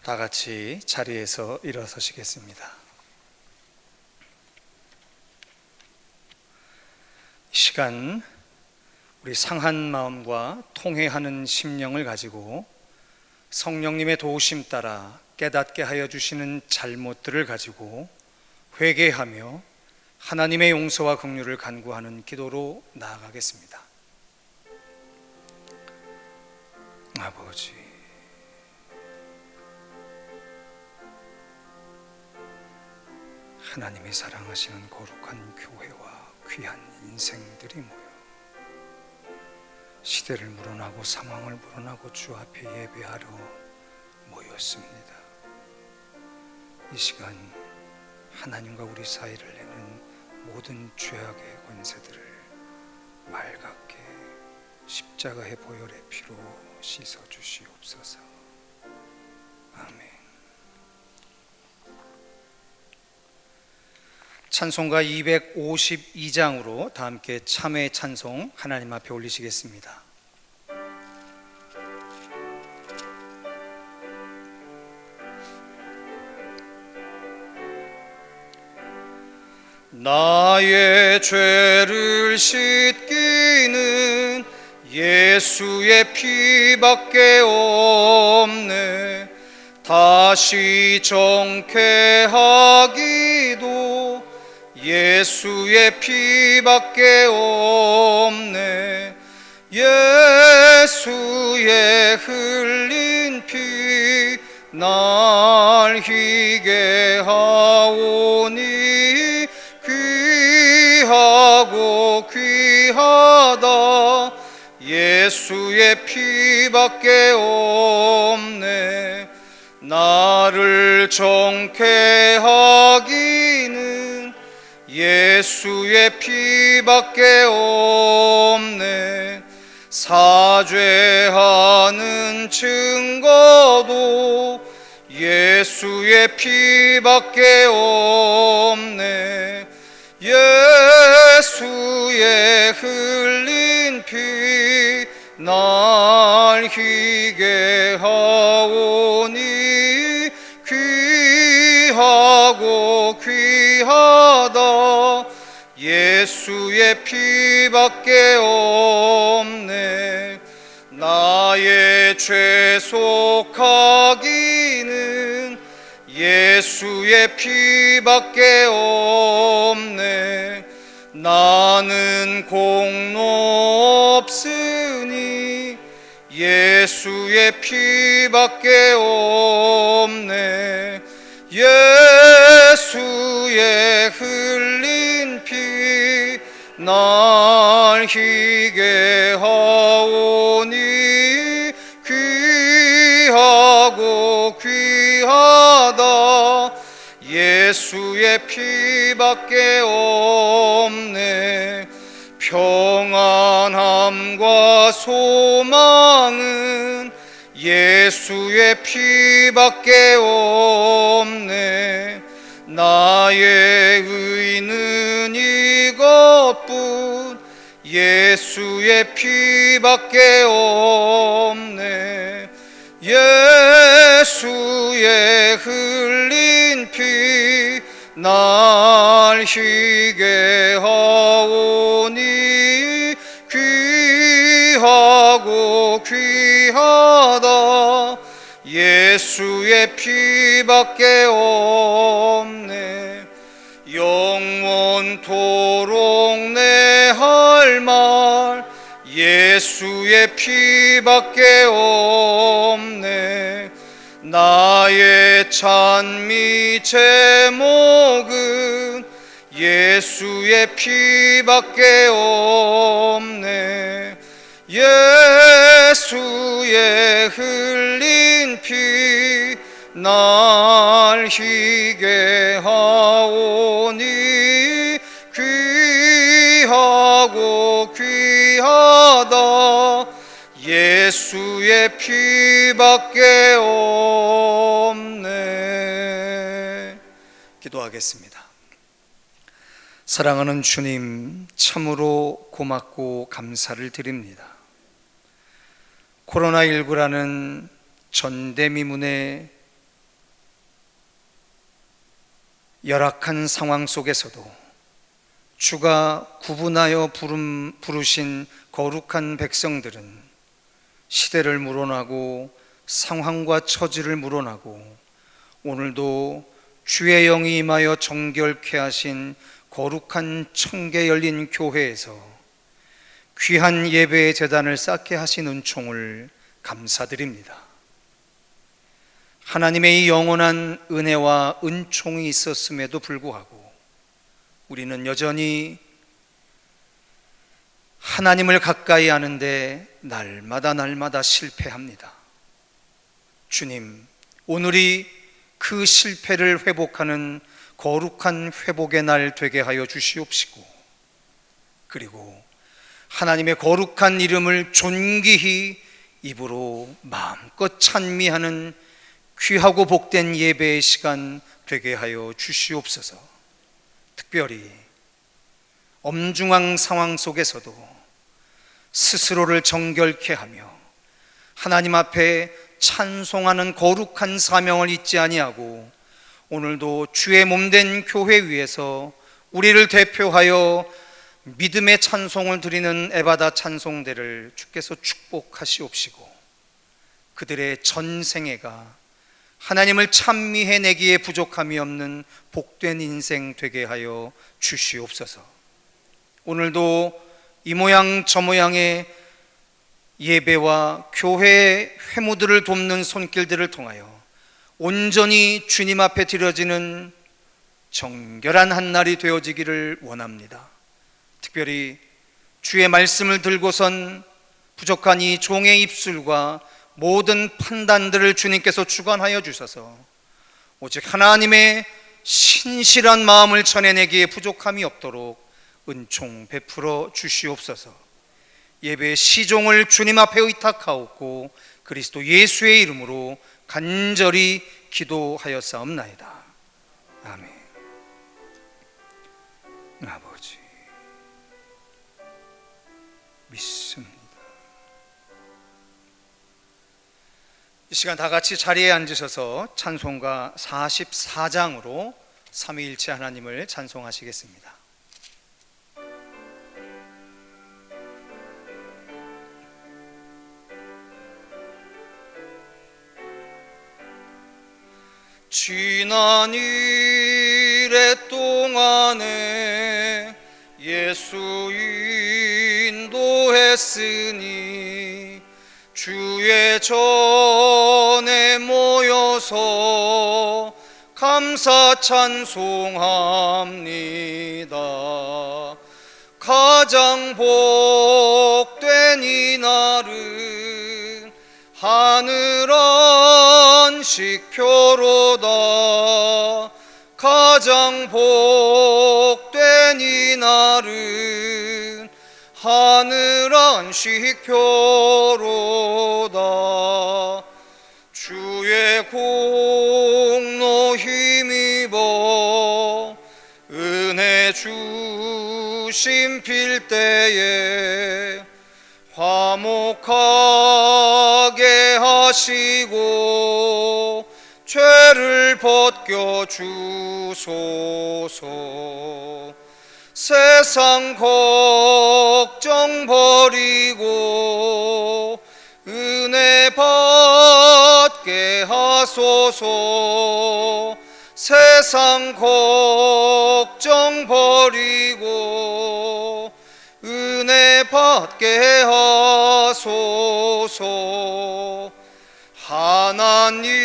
다 같이 자리에서 일어서시겠습니다. 이 시간 우리 상한 마음과 통회하는 심령을 가지고 성령님의 도우심 따라 깨닫게 하여 주시는 잘못들을 가지고 회개하며 하나님의 용서와 긍휼을 간구하는 기도로 나아가겠습니다. 아버지, 하나님이 사랑하시는 거룩한 교회와 귀한 인생들이 모여 시대를 물어나고 상황을 물어나고 주 앞에 예배하러 모였습니다. 이 시간 하나님과 우리 사이를 내는 모든 죄악의 권세들을 맑게 십자가의 보혈의 피로 씻어 주시옵소서. 아멘. 찬송가 252장으로 다 함께 참회 찬송 하나님 앞에 올리시겠습니다. 나의 죄를 씻기는 예수의 피밖에 없네. 다시 정케하기도 예수의 피밖에 없네. 예수의 흘린 피 날 희게 하오니 귀하고 귀하다. 예수의 피밖에 없네. 나를 정케 하기는 예수의 피밖에 없네. 사죄하는 증거도 예수의 피밖에 없네. 예수의 흘린 피 날 희게 하오니 귀하고 귀하다. 예수의 피밖에 없네. 나의 죄 속하기는 예수의 피밖에 없네. 나는 공로 없으니 예수의 피밖에 없네. 예수의 흘린 피 날 희게 하오니 귀하고 귀하다. 예수의 피밖에 없네. 평안함과 소망은 예수의 피밖에 없네. 나의 의는 이것뿐 예수의 피밖에 없네. 예수의 흘린 피 날 희게 하오니 귀하고 귀하다. 예수의 피밖에 없네. 영원토록 내 할 말 예수의 피밖에 없네. 나의 찬미 제목은 예수의 피밖에 없네. 예수의 흘린 피 날 희게 하오니 귀하고 귀하다. 예수의 피밖에 없네. 기도하겠습니다. 사랑하는 주님, 참으로 고맙고 감사를 드립니다. 코로나19라는 전대미문의 열악한 상황 속에서도 주가 구분하여 부르신 거룩한 백성들은 시대를 물어나고 상황과 처지를 물어나고 오늘도 주의 영이 임하여 정결케 하신 거룩한 청계 열린 교회에서 귀한 예배의 제단을 쌓게 하신 은총을 감사드립니다. 하나님의 이 영원한 은혜와 은총이 있었음에도 불구하고 우리는 여전히 하나님을 가까이 하는데 날마다 실패합니다. 주님, 오늘이 그 실패를 회복하는 거룩한 회복의 날 되게 하여 주시옵시고, 그리고 하나님의 거룩한 이름을 존귀히 입으로 마음껏 찬미하는 귀하고 복된 예배의 시간 되게 하여 주시옵소서. 특별히 엄중한 상황 속에서도 스스로를 정결케 하며 하나님 앞에 찬송하는 거룩한 사명을 잊지 아니하고 오늘도 주의 몸된 교회 위에서 우리를 대표하여 믿음의 찬송을 드리는 에바다 찬송대를 주께서 축복하시옵시고 그들의 전생애가 하나님을 찬미해내기에 부족함이 없는 복된 인생 되게 하여 주시옵소서. 오늘도 이 모양 저 모양의 예배와 교회의 회무들을 돕는 손길들을 통하여 온전히 주님 앞에 드려지는 정결한 한 날이 되어지기를 원합니다. 특별히 주의 말씀을 들고선 부족한 이 종의 입술과 모든 판단들을 주님께서 주관하여 주셔서 오직 하나님의 신실한 마음을 전해내기에 부족함이 없도록 은총 베풀어 주시옵소서. 예배의 시종을 주님 앞에 의탁하옵고 그리스도 예수의 이름으로 간절히 기도하였사옵나이다. 아멘. 아버지, 믿습니다. 이 시간 다 같이 자리에 앉으셔서 찬송가 44장으로 삼위일체 하나님을 찬송하시겠습니다. 지난 이래 동안에 예수 인도했으니 주의 전에 모여서 감사 찬송합니다. 가장 복된 이 날은 하늘 안식표로다. 가장 복된 이 날은 하늘 안식표로다. 주의 공로 힘입어 은혜 주심 필 때에 화목하게 하시고 죄를 벗겨 주소서. 세상 걱정 버리고 은혜 받게 하소서. 세상 걱정 버리고 은혜 받게 하소서. 하나님의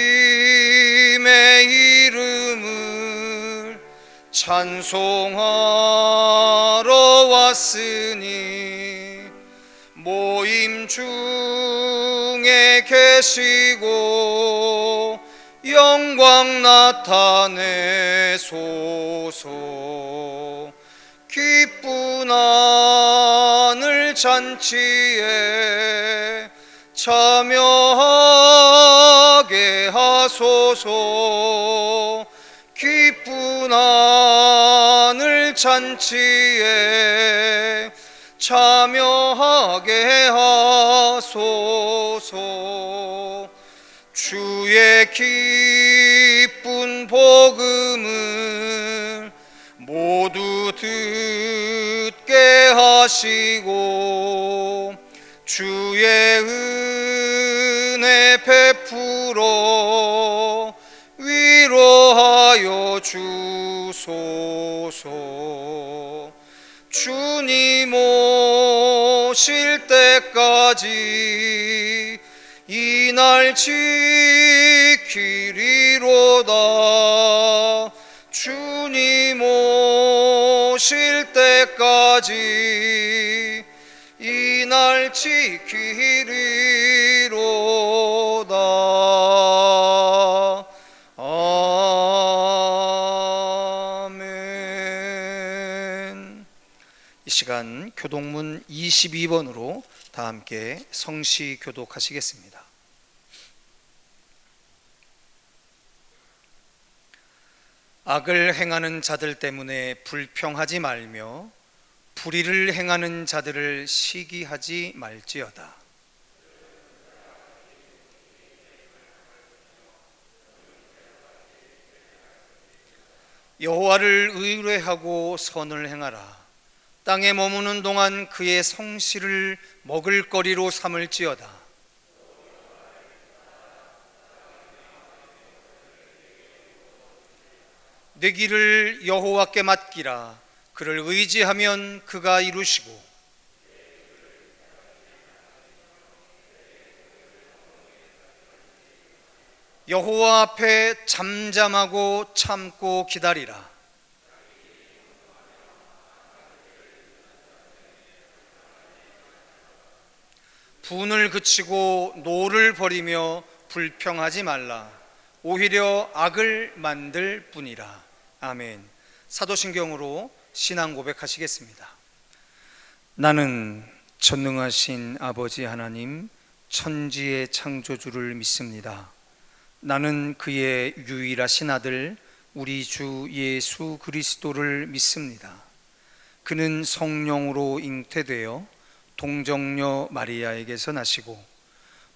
이름을 찬송하러 왔으니 모임 중에 계시고 영광 나타내소서. 기쁜 하늘 잔치에 참여하게 하소서. 기쁜 하늘 잔치에 참여하게 하소서. 주의 기쁜 복음을 모두 듣게 하시고 주의 은혜 베풀어 위로하여 주소서. 주님 오실 때까지 이 날 지키리로다. 주님 오실 때까지 이 날 지키리로다. 아멘. 이 시간 교독문 22번으로 다 함께 성시 교독하시겠습니다. 악을 행하는 자들 때문에 불평하지 말며 불의를 행하는 자들을 시기하지 말지어다. 여호와를 의뢰하고 선을 행하라. 땅에 머무는 동안 그의 성실을 먹을거리로 삼을지어다. 내 길을 여호와께 맡기라. 그를 의지하면 그가 이루시고 여호와 앞에 잠잠하고 참고 기다리라. 분을 그치고 노를 버리며 불평하지 말라. 오히려 악을 만들 뿐이라. 아멘. 사도신경으로 신앙 고백하시겠습니다. 나는 전능하신 아버지 하나님 천지의 창조주를 믿습니다. 나는 그의 유일하신 아들 우리 주 예수 그리스도를 믿습니다. 그는 성령으로 잉태되어 동정녀 마리아에게서 나시고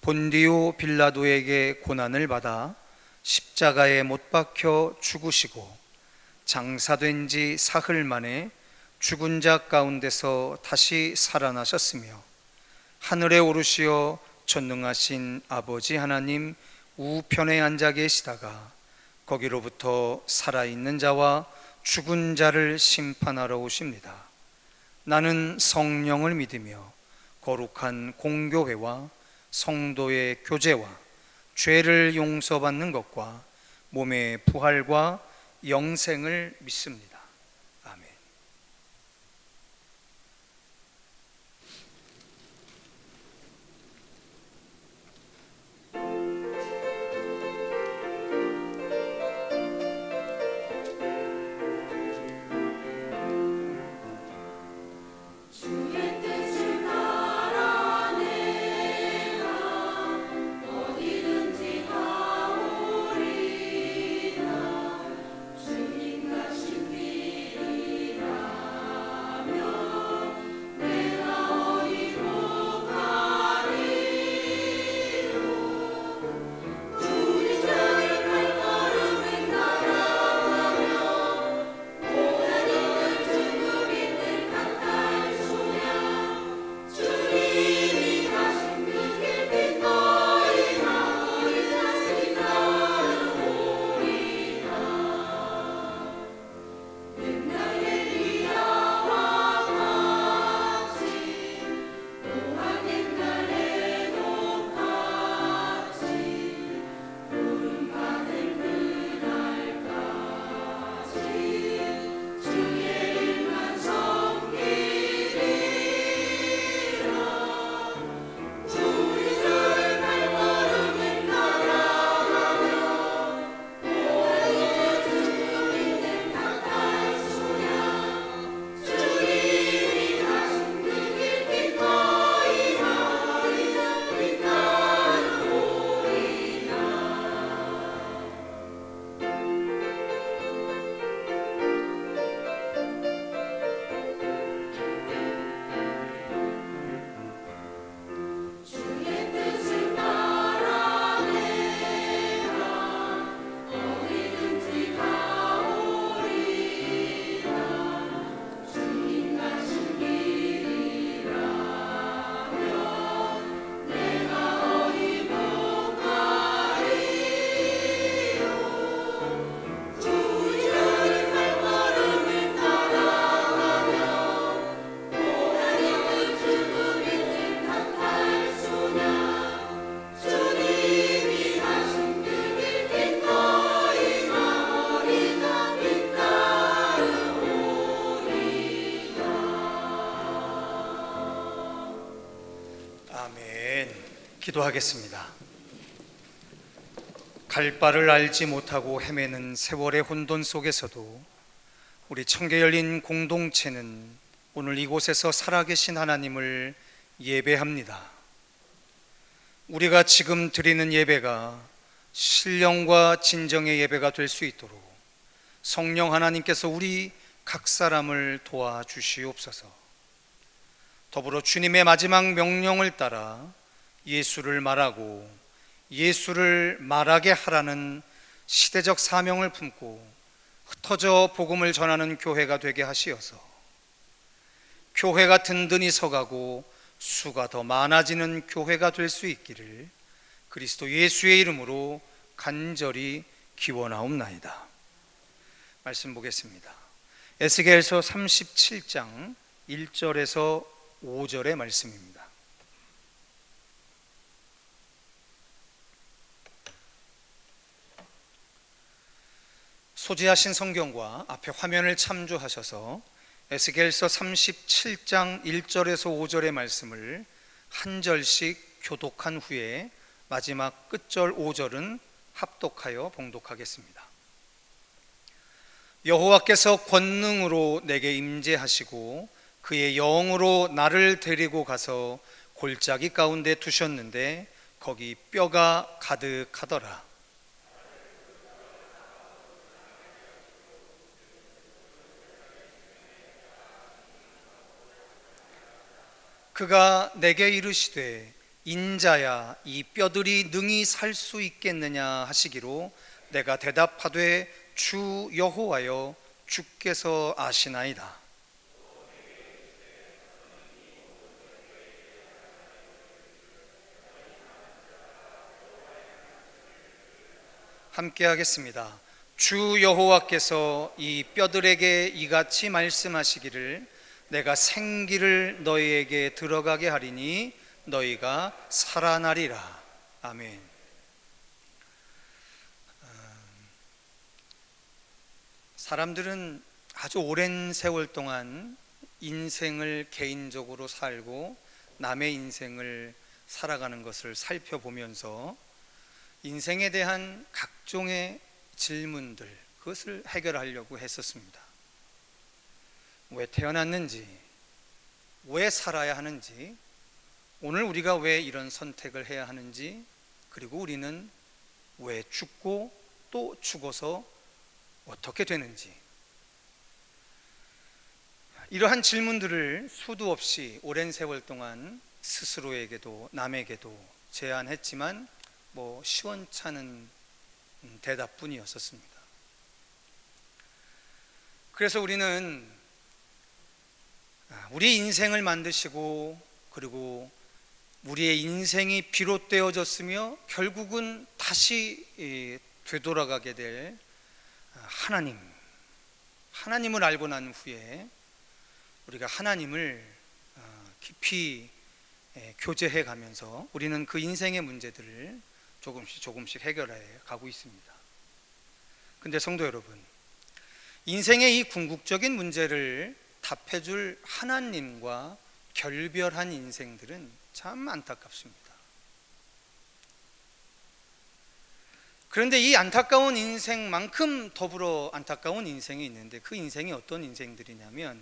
본디오 빌라도에게 고난을 받아 십자가에 못 박혀 죽으시고 장사된 지 사흘 만에 죽은 자 가운데서 다시 살아나셨으며 하늘에 오르시어 전능하신 아버지 하나님 우편에 앉아 계시다가 거기로부터 살아있는 자와 죽은 자를 심판하러 오십니다. 나는 성령을 믿으며 거룩한 공교회와 성도의 교제와 죄를 용서받는 것과 몸의 부활과 영생을 믿습니다. 아멘. 주님 가신 길 기도하겠습니다. 갈 바를 알지 못하고 헤매는 세월의 혼돈 속에서도 우리 청계 열린 공동체는 오늘 이곳에서 살아계신 하나님을 예배합니다. 우리가 지금 드리는 예배가 신령과 진정의 예배가 될 수 있도록 성령 하나님께서 우리 각 사람을 도와주시옵소서. 더불어 주님의 마지막 명령을 따라 예수를 말하고 예수를 말하게 하라는 시대적 사명을 품고 흩어져 복음을 전하는 교회가 되게 하시어서 교회가 든든히 서가고 수가 더 많아지는 교회가 될 수 있기를 그리스도 예수의 이름으로 간절히 기원하옵나이다. 말씀 보겠습니다. 에스겔서 37장 1절에서 5절의 말씀입니다. 소지하신 성경과 앞에 화면을 참조하셔서 에스겔서 37장 1절에서 5절의 말씀을 한 절씩 교독한 후에 마지막 끝절 5절은 합독하여 봉독하겠습니다. 여호와께서 권능으로 내게 임재하시고 그의 영으로 나를 데리고 가서 골짜기 가운데 두셨는데 거기 뼈가 가득하더라. 그가 내게 이르시되 인자야 이 뼈들이 능히 살 수 있겠느냐 하시기로 내가 대답하되 주 여호와여 주께서 아시나이다. 함께 하겠습니다. 주 여호와께서 이 뼈들에게 이같이 말씀하시기를 내가 생기를 너희에게 들어가게 하리니 너희가 살아나리라. 아멘. 사람들은 아주 오랜 세월 동안 인생을 개인적으로 살고 남의 인생을 살아가는 것을 살펴보면서 인생에 대한 각종의 질문들, 그것을 해결하려고 했었습니다. 왜 태어났는지, 왜 살아야 하는지, 오늘 우리가 왜 이런 선택을 해야 하는지, 그리고 우리는 왜 죽고 또 죽어서 어떻게 되는지, 이러한 질문들을 수도 없이 오랜 세월 동안 스스로에게도 남에게도 제안했지만 시원찮은 대답뿐이었었습니다. 그래서 우리는 우리 인생을 만드시고 그리고 우리의 인생이 비롯되어졌으며 결국은 다시 되돌아가게 될 하나님을 알고 난 후에 우리가 하나님을 깊이 교제해 가면서 우리는 그 인생의 문제들을 조금씩 해결해 가고 있습니다. 근데 성도 여러분, 인생의 이 궁극적인 문제를 답해줄 하나님과 결별한 인생들은 참 안타깝습니다. 그런데 이 안타까운 인생만큼 더불어 안타까운 인생이 있는데 그 인생이 어떤 인생들이냐면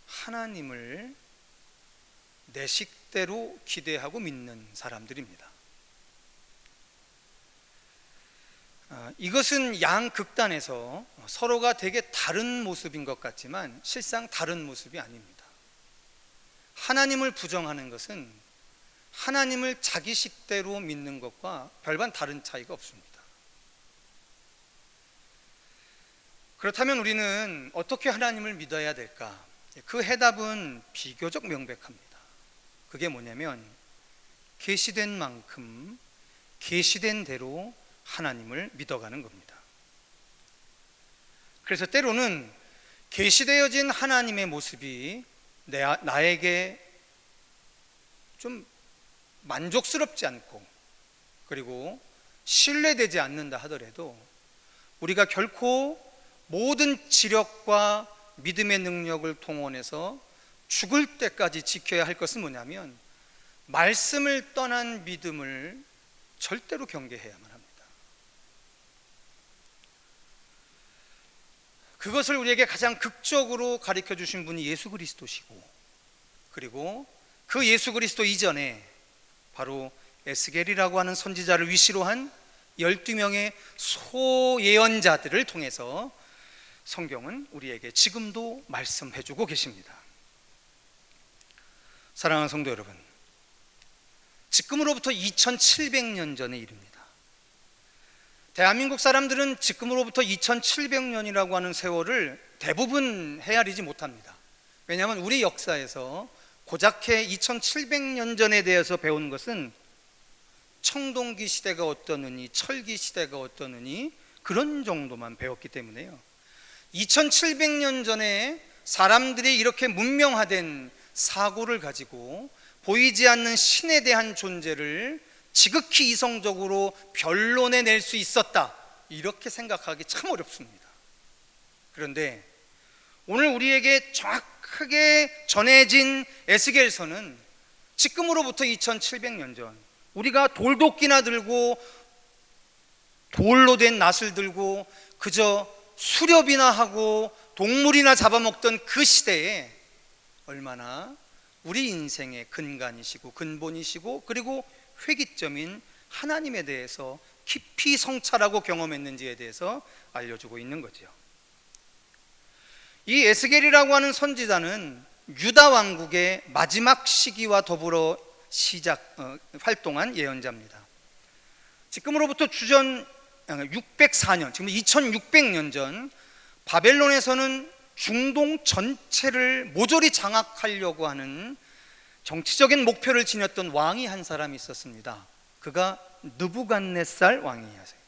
하나님을 내 식대로 기대하고 믿는 사람들입니다. 이것은 양극단에서 서로가 되게 다른 모습인 것 같지만 실상 다른 모습이 아닙니다. 하나님을 부정하는 것은 하나님을 자기 식대로 믿는 것과 별반 다른 차이가 없습니다. 그렇다면 우리는 어떻게 하나님을 믿어야 될까? 그 해답은 비교적 명백합니다. 그게 뭐냐면 계시된 만큼 계시된 대로 하나님을 믿어가는 겁니다. 그래서 때로는 계시되어진 하나님의 모습이 나에게 좀 만족스럽지 않고 그리고 신뢰되지 않는다 하더라도 우리가 결코 모든 지력과 믿음의 능력을 동원해서 죽을 때까지 지켜야 할 것은 뭐냐면 말씀을 떠난 믿음을 절대로 경계해야만 합니다. 그것을 우리에게 가장 극적으로 가르쳐 주신 분이 예수 그리스도시고, 그리고 그 예수 그리스도 이전에 바로 에스겔이라고 하는 선지자를 위시로 한 12명의 소예언자들을 통해서 성경은 우리에게 지금도 말씀해 주고 계십니다. 사랑하는 성도 여러분, 지금으로부터 2700년 전의 일입니다. 대한민국 사람들은 지금으로부터 2700년이라고 하는 세월을 대부분 헤아리지 못합니다. 왜냐하면 우리 역사에서 고작해 2700년 전에 대해서 배운 것은 청동기 시대가 어떠느니 철기 시대가 어떠느니 그런 정도만 배웠기 때문에요. 2700년 전에 사람들이 이렇게 문명화된 사고를 가지고 보이지 않는 신에 대한 존재를 지극히 이성적으로 변론해 낼 수 있었다, 이렇게 생각하기 참 어렵습니다. 그런데 오늘 우리에게 정확하게 전해진 에스겔서는 지금으로부터 2700년 전, 우리가 돌도끼나 들고 돌로 된 낫을 들고 그저 수렵이나 하고 동물이나 잡아먹던 그 시대에 얼마나 우리 인생의 근간이시고 근본이시고 그리고 회기점인 하나님에 대해서 깊이 성찰하고 경험했는지에 대해서 알려주고 있는 거죠. 이 에스겔이라고 하는 선지자는 유다 왕국의 마지막 시기와 더불어 활동한 예언자입니다. 지금으로부터 주전 604년, 지금 2600년 전 바벨론에서는 중동 전체를 모조리 장악하려고 하는 정치적인 목표를 지녔던 왕이 한 사람이 있었습니다. 그가 느부갓네살 왕이었어요.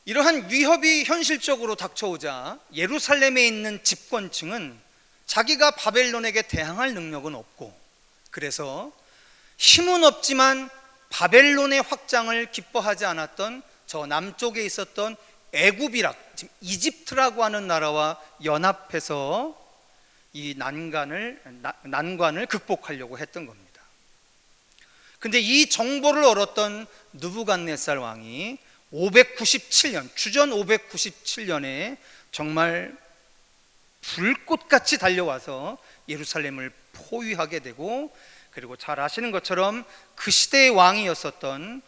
이러한 위협이 현실적으로 닥쳐오자 예루살렘에 있는 집권층은 자기가 바벨론에게 대항할 능력은 없고, 그래서 힘은 없지만 바벨론의 확장을 기뻐하지 않았던 저 남쪽에 있었던 애굽이락, 지금 이집트라고 하는 나라와 연합해서 이 난관을 극복하려고 했던 겁니다. 근데 이 정보를 얻었던 느부갓네살 왕이 597년, 주전 597년에 정말 불꽃같이 달려와서 예루살렘을 포위하게 되고, 그리고 잘 아시는 것처럼 그 시대의 왕이었었던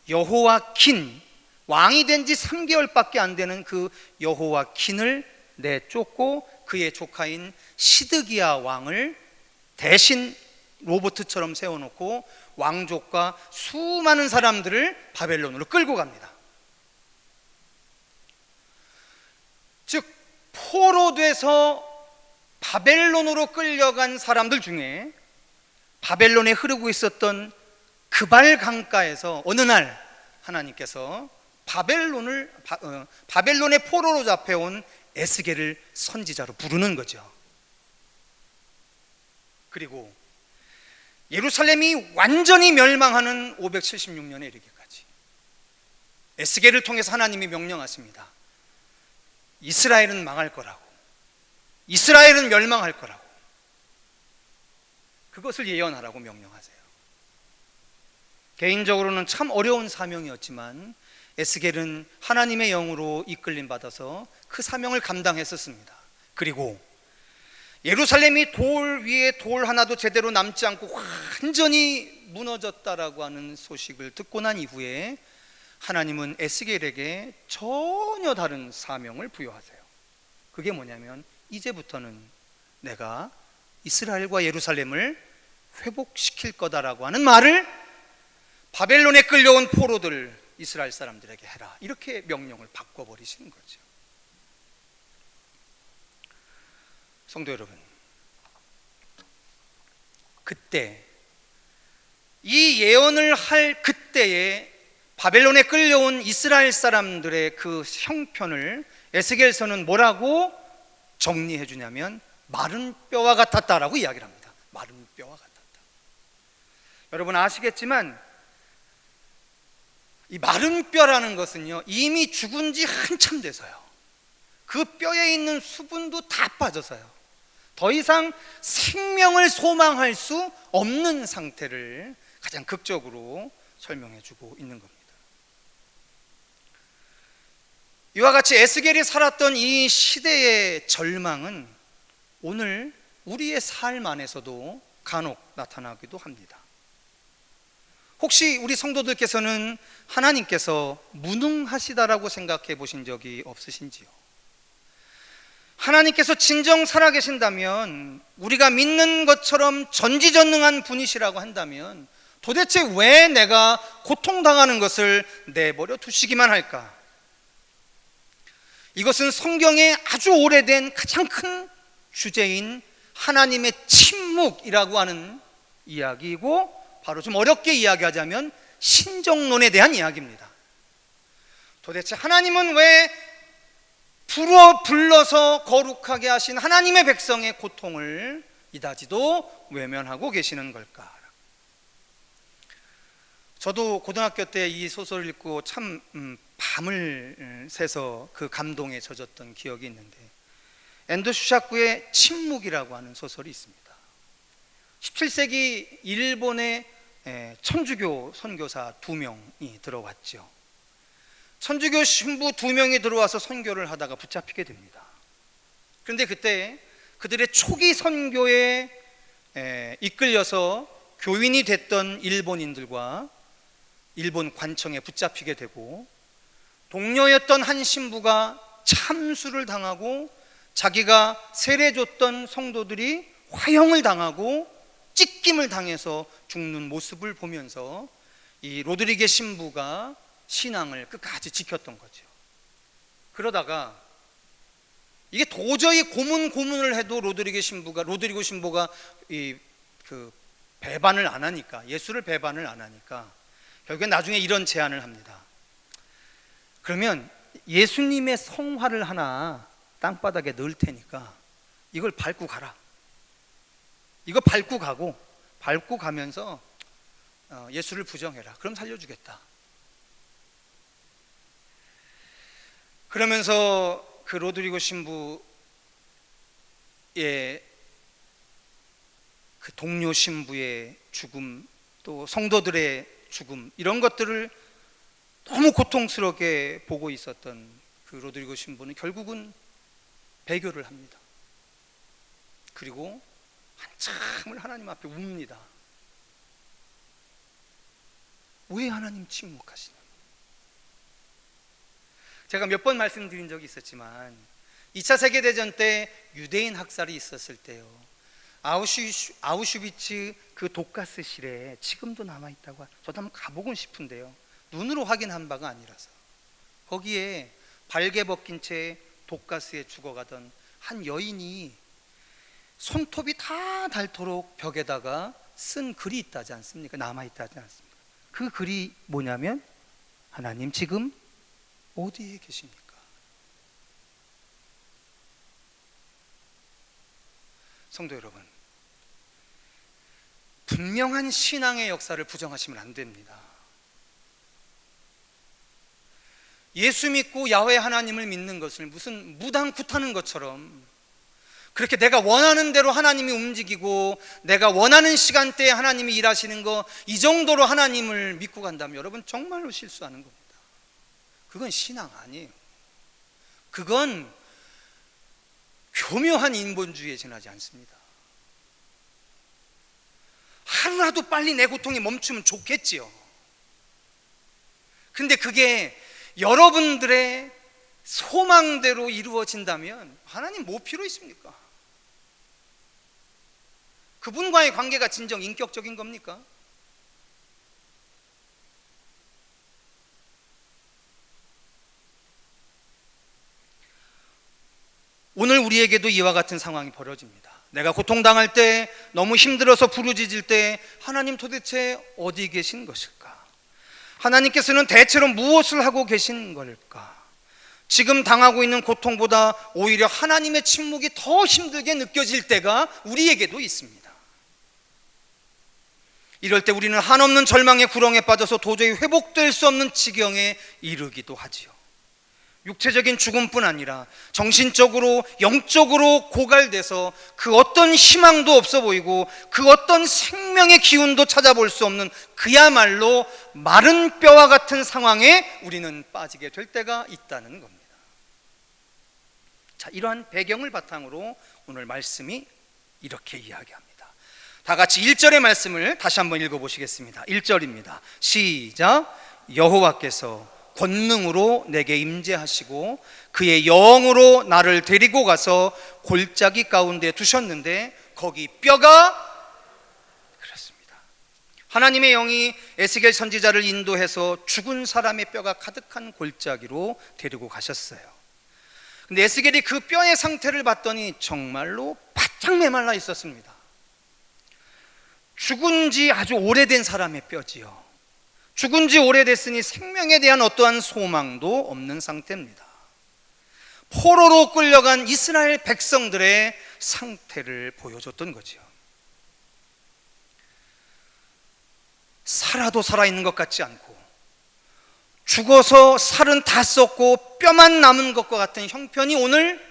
여호와킨, 왕이 된 지 3개월밖에 안 되는 그 여호와킨을 내쫓고 그의 조카인 시드기야 왕을 대신 로봇처럼 세워놓고 왕족과 수많은 사람들을 바벨론으로 끌고 갑니다. 즉 포로돼서 바벨론으로 끌려간 사람들 중에 바벨론에 흐르고 있었던 그발 강가에서 어느 날 하나님께서 바벨론의 포로로 잡혀온 에스겔을 선지자로 부르는 거죠. 그리고 예루살렘이 완전히 멸망하는 576년에 이르기까지 에스겔을 통해서 하나님이 명령하십니다. 이스라엘은 망할 거라고, 이스라엘은 멸망할 거라고, 그것을 예언하라고 명령하세요. 개인적으로는 참 어려운 사명이었지만 에스겔은 하나님의 영으로 이끌림 받아서 그 사명을 감당했었습니다. 그리고 예루살렘이 돌 위에 돌 하나도 제대로 남지 않고 완전히 무너졌다라고 하는 소식을 듣고 난 이후에 하나님은 에스겔에게 전혀 다른 사명을 부여하세요. 그게 뭐냐면, 이제부터는 내가 이스라엘과 예루살렘을 회복시킬 거다라고 하는 말을 바벨론에 끌려온 포로들 이스라엘 사람들에게 해라, 이렇게 명령을 바꿔버리시는 거죠. 성도 여러분, 그때 이 예언을 할 그때에 바벨론에 끌려온 이스라엘 사람들의 그 형편을 에스겔서는 뭐라고 정리해 주냐면 마른 뼈와 같았다라고 이야기를 합니다. 마른 뼈와 같았다. 여러분 아시겠지만 이 마른 뼈라는 것은요, 이미 죽은 지 한참 돼서요, 그 뼈에 있는 수분도 다 빠져서요, 더 이상 생명을 소망할 수 없는 상태를 가장 극적으로 설명해 주고 있는 겁니다. 이와 같이 에스겔이 살았던 이 시대의 절망은 오늘 우리의 삶 안에서도 간혹 나타나기도 합니다. 혹시 우리 성도들께서는 하나님께서 무능하시다라고 생각해 보신 적이 없으신지요? 하나님께서 진정 살아계신다면, 우리가 믿는 것처럼 전지전능한 분이시라고 한다면 도대체 왜 내가 고통당하는 것을 내버려 두시기만 할까? 이것은 성경에 아주 오래된 가장 큰 주제인 하나님의 침묵이라고 하는 이야기이고, 바로 좀 어렵게 이야기하자면 신정론에 대한 이야기입니다. 도대체 하나님은 왜 불러서 거룩하게 하신 하나님의 백성의 고통을 이다지도 외면하고 계시는 걸까? 저도 고등학교 때 이 소설을 읽고 참 밤을 새서 그 감동에 젖었던 기억이 있는데, 엔도 슈샤쿠의 침묵이라고 하는 소설이 있습니다. 17세기 일본의 천주교 선교사 2명이 들어왔죠. 천주교 신부 2명이 들어와서 선교를 하다가 붙잡히게 됩니다. 그런데 그때 그들의 초기 선교에 이끌려서 교인이 됐던 일본인들과 일본 관청에 붙잡히게 되고, 동료였던 한 신부가 참수를 당하고 자기가 세례줬던 성도들이 화형을 당하고 찢김을 당해서 죽는 모습을 보면서 이 로드리게 신부가 신앙을 끝까지 지켰던 거죠. 그러다가 이게 도저히 고문을 해도 로드리고 신부가 배반을 안 하니까, 예수를 배반을 안 하니까 결국엔 나중에 이런 제안을 합니다. 그러면 예수님의 성화를 하나 땅바닥에 넣을 테니까 이걸 밟고 가라. 이거 밟고 가면서 예수를 부정해라. 그럼 살려주겠다. 그러면서 그 로드리고 신부의 그 동료 신부의 죽음, 또 성도들의 죽음, 이런 것들을 너무 고통스럽게 보고 있었던 그 로드리고 신부는 결국은 배교를 합니다. 그리고 한참을 하나님 앞에 웁니다. 왜 하나님 침묵하시냐? 제가 몇 번 말씀드린 적이 있었지만 2차 세계대전 때 유대인 학살이 있었을 때요, 아우슈비츠 그 독가스실에 지금도 남아있다고, 저도 한번 가보고 싶은데요, 눈으로 확인한 바가 아니라서, 거기에 발개 벗긴 채 독가스에 죽어가던 한 여인이 손톱이 다 닳도록 벽에다가 쓴 글이 있다지 않습니까? 남아있다지 않습니까? 그 글이 뭐냐면, 하나님 지금 어디에 계십니까? 성도 여러분, 분명한 신앙의 역사를 부정하시면 안 됩니다. 예수 믿고 야훼 하나님을 믿는 것을 무슨 무당 굿하는 것처럼, 그렇게 내가 원하는 대로 하나님이 움직이고 내가 원하는 시간대에 하나님이 일하시는 거, 이 정도로 하나님을 믿고 간다면 여러분 정말로 실수하는 겁니다. 그건 신앙 아니에요. 그건 교묘한 인본주의에 지나지 않습니다. 하루라도 빨리 내 고통이 멈추면 좋겠지요. 근데 그게 여러분들의 소망대로 이루어진다면 하나님 뭐 필요 있습니까? 그분과의 관계가 진정 인격적인 겁니까? 오늘 우리에게도 이와 같은 상황이 벌어집니다. 내가 고통당할 때, 너무 힘들어서 부르짖을 때 하나님 도대체 어디 계신 것일까? 하나님께서는 대체로 무엇을 하고 계신 걸까? 지금 당하고 있는 고통보다 오히려 하나님의 침묵이 더 힘들게 느껴질 때가 우리에게도 있습니다. 이럴 때 우리는 한없는 절망의 구렁에 빠져서 도저히 회복될 수 없는 지경에 이르기도 하지요. 육체적인 죽음뿐 아니라 정신적으로 영적으로 고갈돼서 그 어떤 희망도 없어 보이고 그 어떤 생명의 기운도 찾아볼 수 없는 그야말로 마른 뼈와 같은 상황에 우리는 빠지게 될 때가 있다는 겁니다. 자, 이러한 배경을 바탕으로 오늘 말씀이 이렇게 이야기합니다. 다 같이 1절의 말씀을 다시 한번 읽어보시겠습니다. 1절입니다. 시작. 여호와께서 권능으로 내게 임재하시고 그의 영으로 나를 데리고 가서 골짜기 가운데 두셨는데 거기 뼈가 그렇습니다. 하나님의 영이 에스겔 선지자를 인도해서 죽은 사람의 뼈가 가득한 골짜기로 데리고 가셨어요. 근데 에스겔이 그 뼈의 상태를 봤더니 정말로 바짝 메말라 있었습니다. 죽은 지 아주 오래된 사람의 뼈지요. 죽은 지 오래됐으니 생명에 대한 어떠한 소망도 없는 상태입니다. 포로로 끌려간 이스라엘 백성들의 상태를 보여줬던 거지요. 살아도 살아있는 것 같지 않고 죽어서 살은 다 썩고 뼈만 남은 것과 같은 형편이 오늘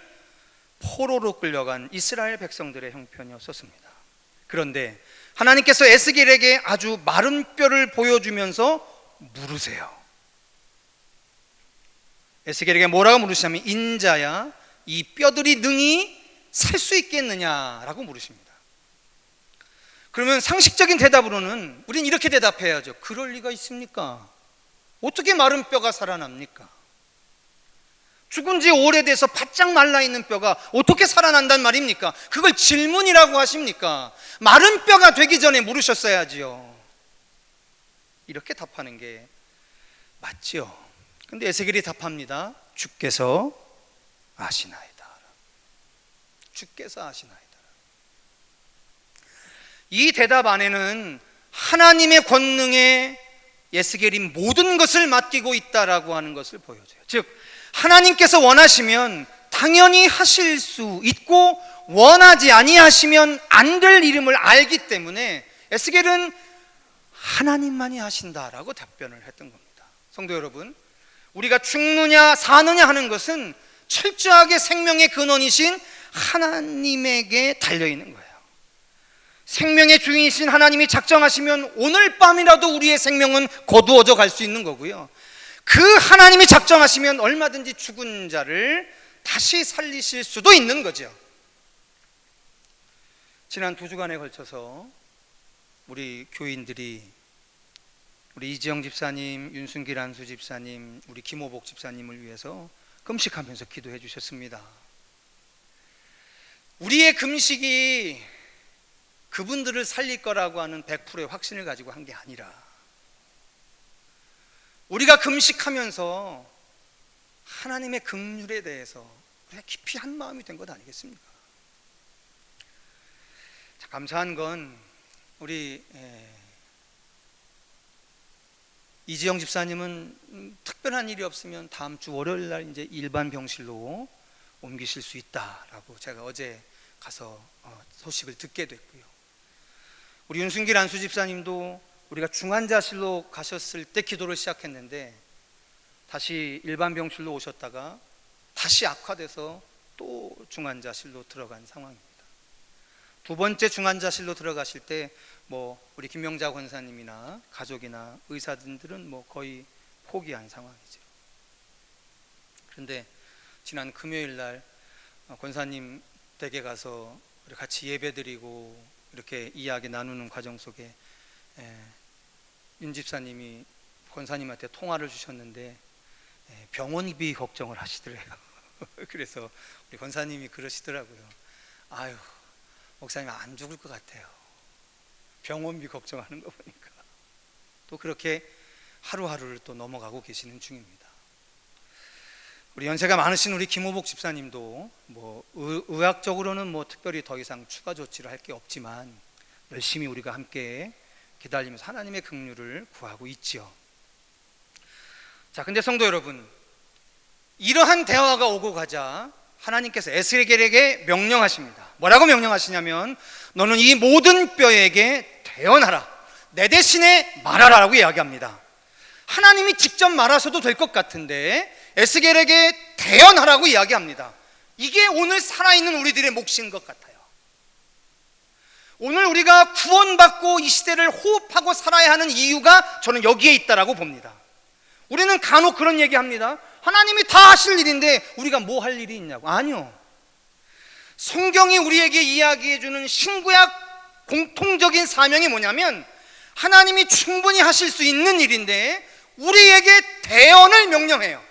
포로로 끌려간 이스라엘 백성들의 형편이었습니다. 그런데 하나님께서 에스겔에게 아주 마른 뼈를 보여주면서 물으세요. 에스겔에게 뭐라고 물으시냐면 인자야 이 뼈들이 능히 살 수 있겠느냐라고 물으십니다. 그러면 상식적인 대답으로는 우린 이렇게 대답해야죠. 그럴 리가 있습니까? 어떻게 마른 뼈가 살아납니까? 죽은 지 오래돼서 바짝 말라있는 뼈가 어떻게 살아난단 말입니까? 그걸 질문이라고 하십니까? 마른 뼈가 되기 전에 물으셨어야지요. 이렇게 답하는 게 맞죠. 근데 에스겔이 답합니다. 주께서 아시나이다. 주께서 아시나이다. 이 대답 안에는 하나님의 권능에 에스겔이 모든 것을 맡기고 있다라고 하는 것을 보여줘요. 즉 하나님께서 원하시면 당연히 하실 수 있고 원하지 아니하시면 안 될 이름을 알기 때문에 에스겔은 하나님만이 하신다라고 답변을 했던 겁니다. 성도 여러분, 우리가 죽느냐 사느냐 하는 것은 철저하게 생명의 근원이신 하나님에게 달려있는 거예요. 생명의 주인이신 하나님이 작정하시면 오늘 밤이라도 우리의 생명은 거두어져 갈 수 있는 거고요. 그 하나님이 작정하시면 얼마든지 죽은 자를 다시 살리실 수도 있는 거죠. 지난 2주간에 걸쳐서 우리 교인들이 우리 이지영 집사님, 윤순길 안수 집사님, 우리 김호복 집사님을 위해서 금식하면서 기도해 주셨습니다. 우리의 금식이 그분들을 살릴 거라고 하는 100%의 확신을 가지고 한 게 아니라 우리가 금식하면서 하나님의 긍휼에 대해서 우리가 깊이 한 마음이 된 것 아니겠습니까? 자, 감사한 건 우리 이지영 집사님은 특별한 일이 없으면 다음 주 월요일 날 이제 일반 병실로 옮기실 수 있다라고 제가 어제 가서 소식을 듣게 됐고요. 우리 윤순길 안수 집사님도 우리가 중환자실로 가셨을 때 기도를 시작했는데 다시 일반 병실로 오셨다가 다시 악화돼서 또 중환자실로 들어간 상황입니다. 두 번째 중환자실로 들어가실 때 뭐 우리 김명자 권사님이나 가족이나 의사들은 뭐 거의 포기한 상황이죠. 그런데 지난 금요일 날 권사님 댁에 가서 같이 예배드리고 이렇게 이야기 나누는 과정 속에 윤 집사님이 권사님한테 통화를 주셨는데 병원비 걱정을 하시더래요. 그래서 우리 권사님이 그러시더라고요. 아유, 목사님 안 죽을 것 같아요. 병원비 걱정하는 거 보니까. 또 그렇게 하루하루를 또 넘어가고 계시는 중입니다. 우리 연세가 많으신 우리 김호복 집사님도 뭐 의학적으로는 뭐 특별히 더 이상 추가 조치를 할 게 없지만 열심히 우리가 함께 기다리면서 하나님의 긍휼을 구하고 있지요. 자, 근데 성도 여러분, 이러한 대화가 오고 가자 하나님께서 에스겔에게 명령하십니다. 뭐라고 명령하시냐면 너는 이 모든 뼈에게 대언하라, 내 대신에 말하라라고 이야기합니다. 하나님이 직접 말하셔도 될 것 같은데 에스겔에게 대언하라고 이야기합니다. 이게 오늘 살아있는 우리들의 몫인 것 같아요. 오늘 우리가 구원받고 이 시대를 호흡하고 살아야 하는 이유가 저는 여기에 있다라고 봅니다. 우리는 간혹 그런 얘기합니다. 하나님이 다 하실 일인데 우리가 뭐 할 일이 있냐고. 아니요. 성경이 우리에게 이야기해주는 신구약 공통적인 사명이 뭐냐면 하나님이 충분히 하실 수 있는 일인데 우리에게 대언을 명령해요.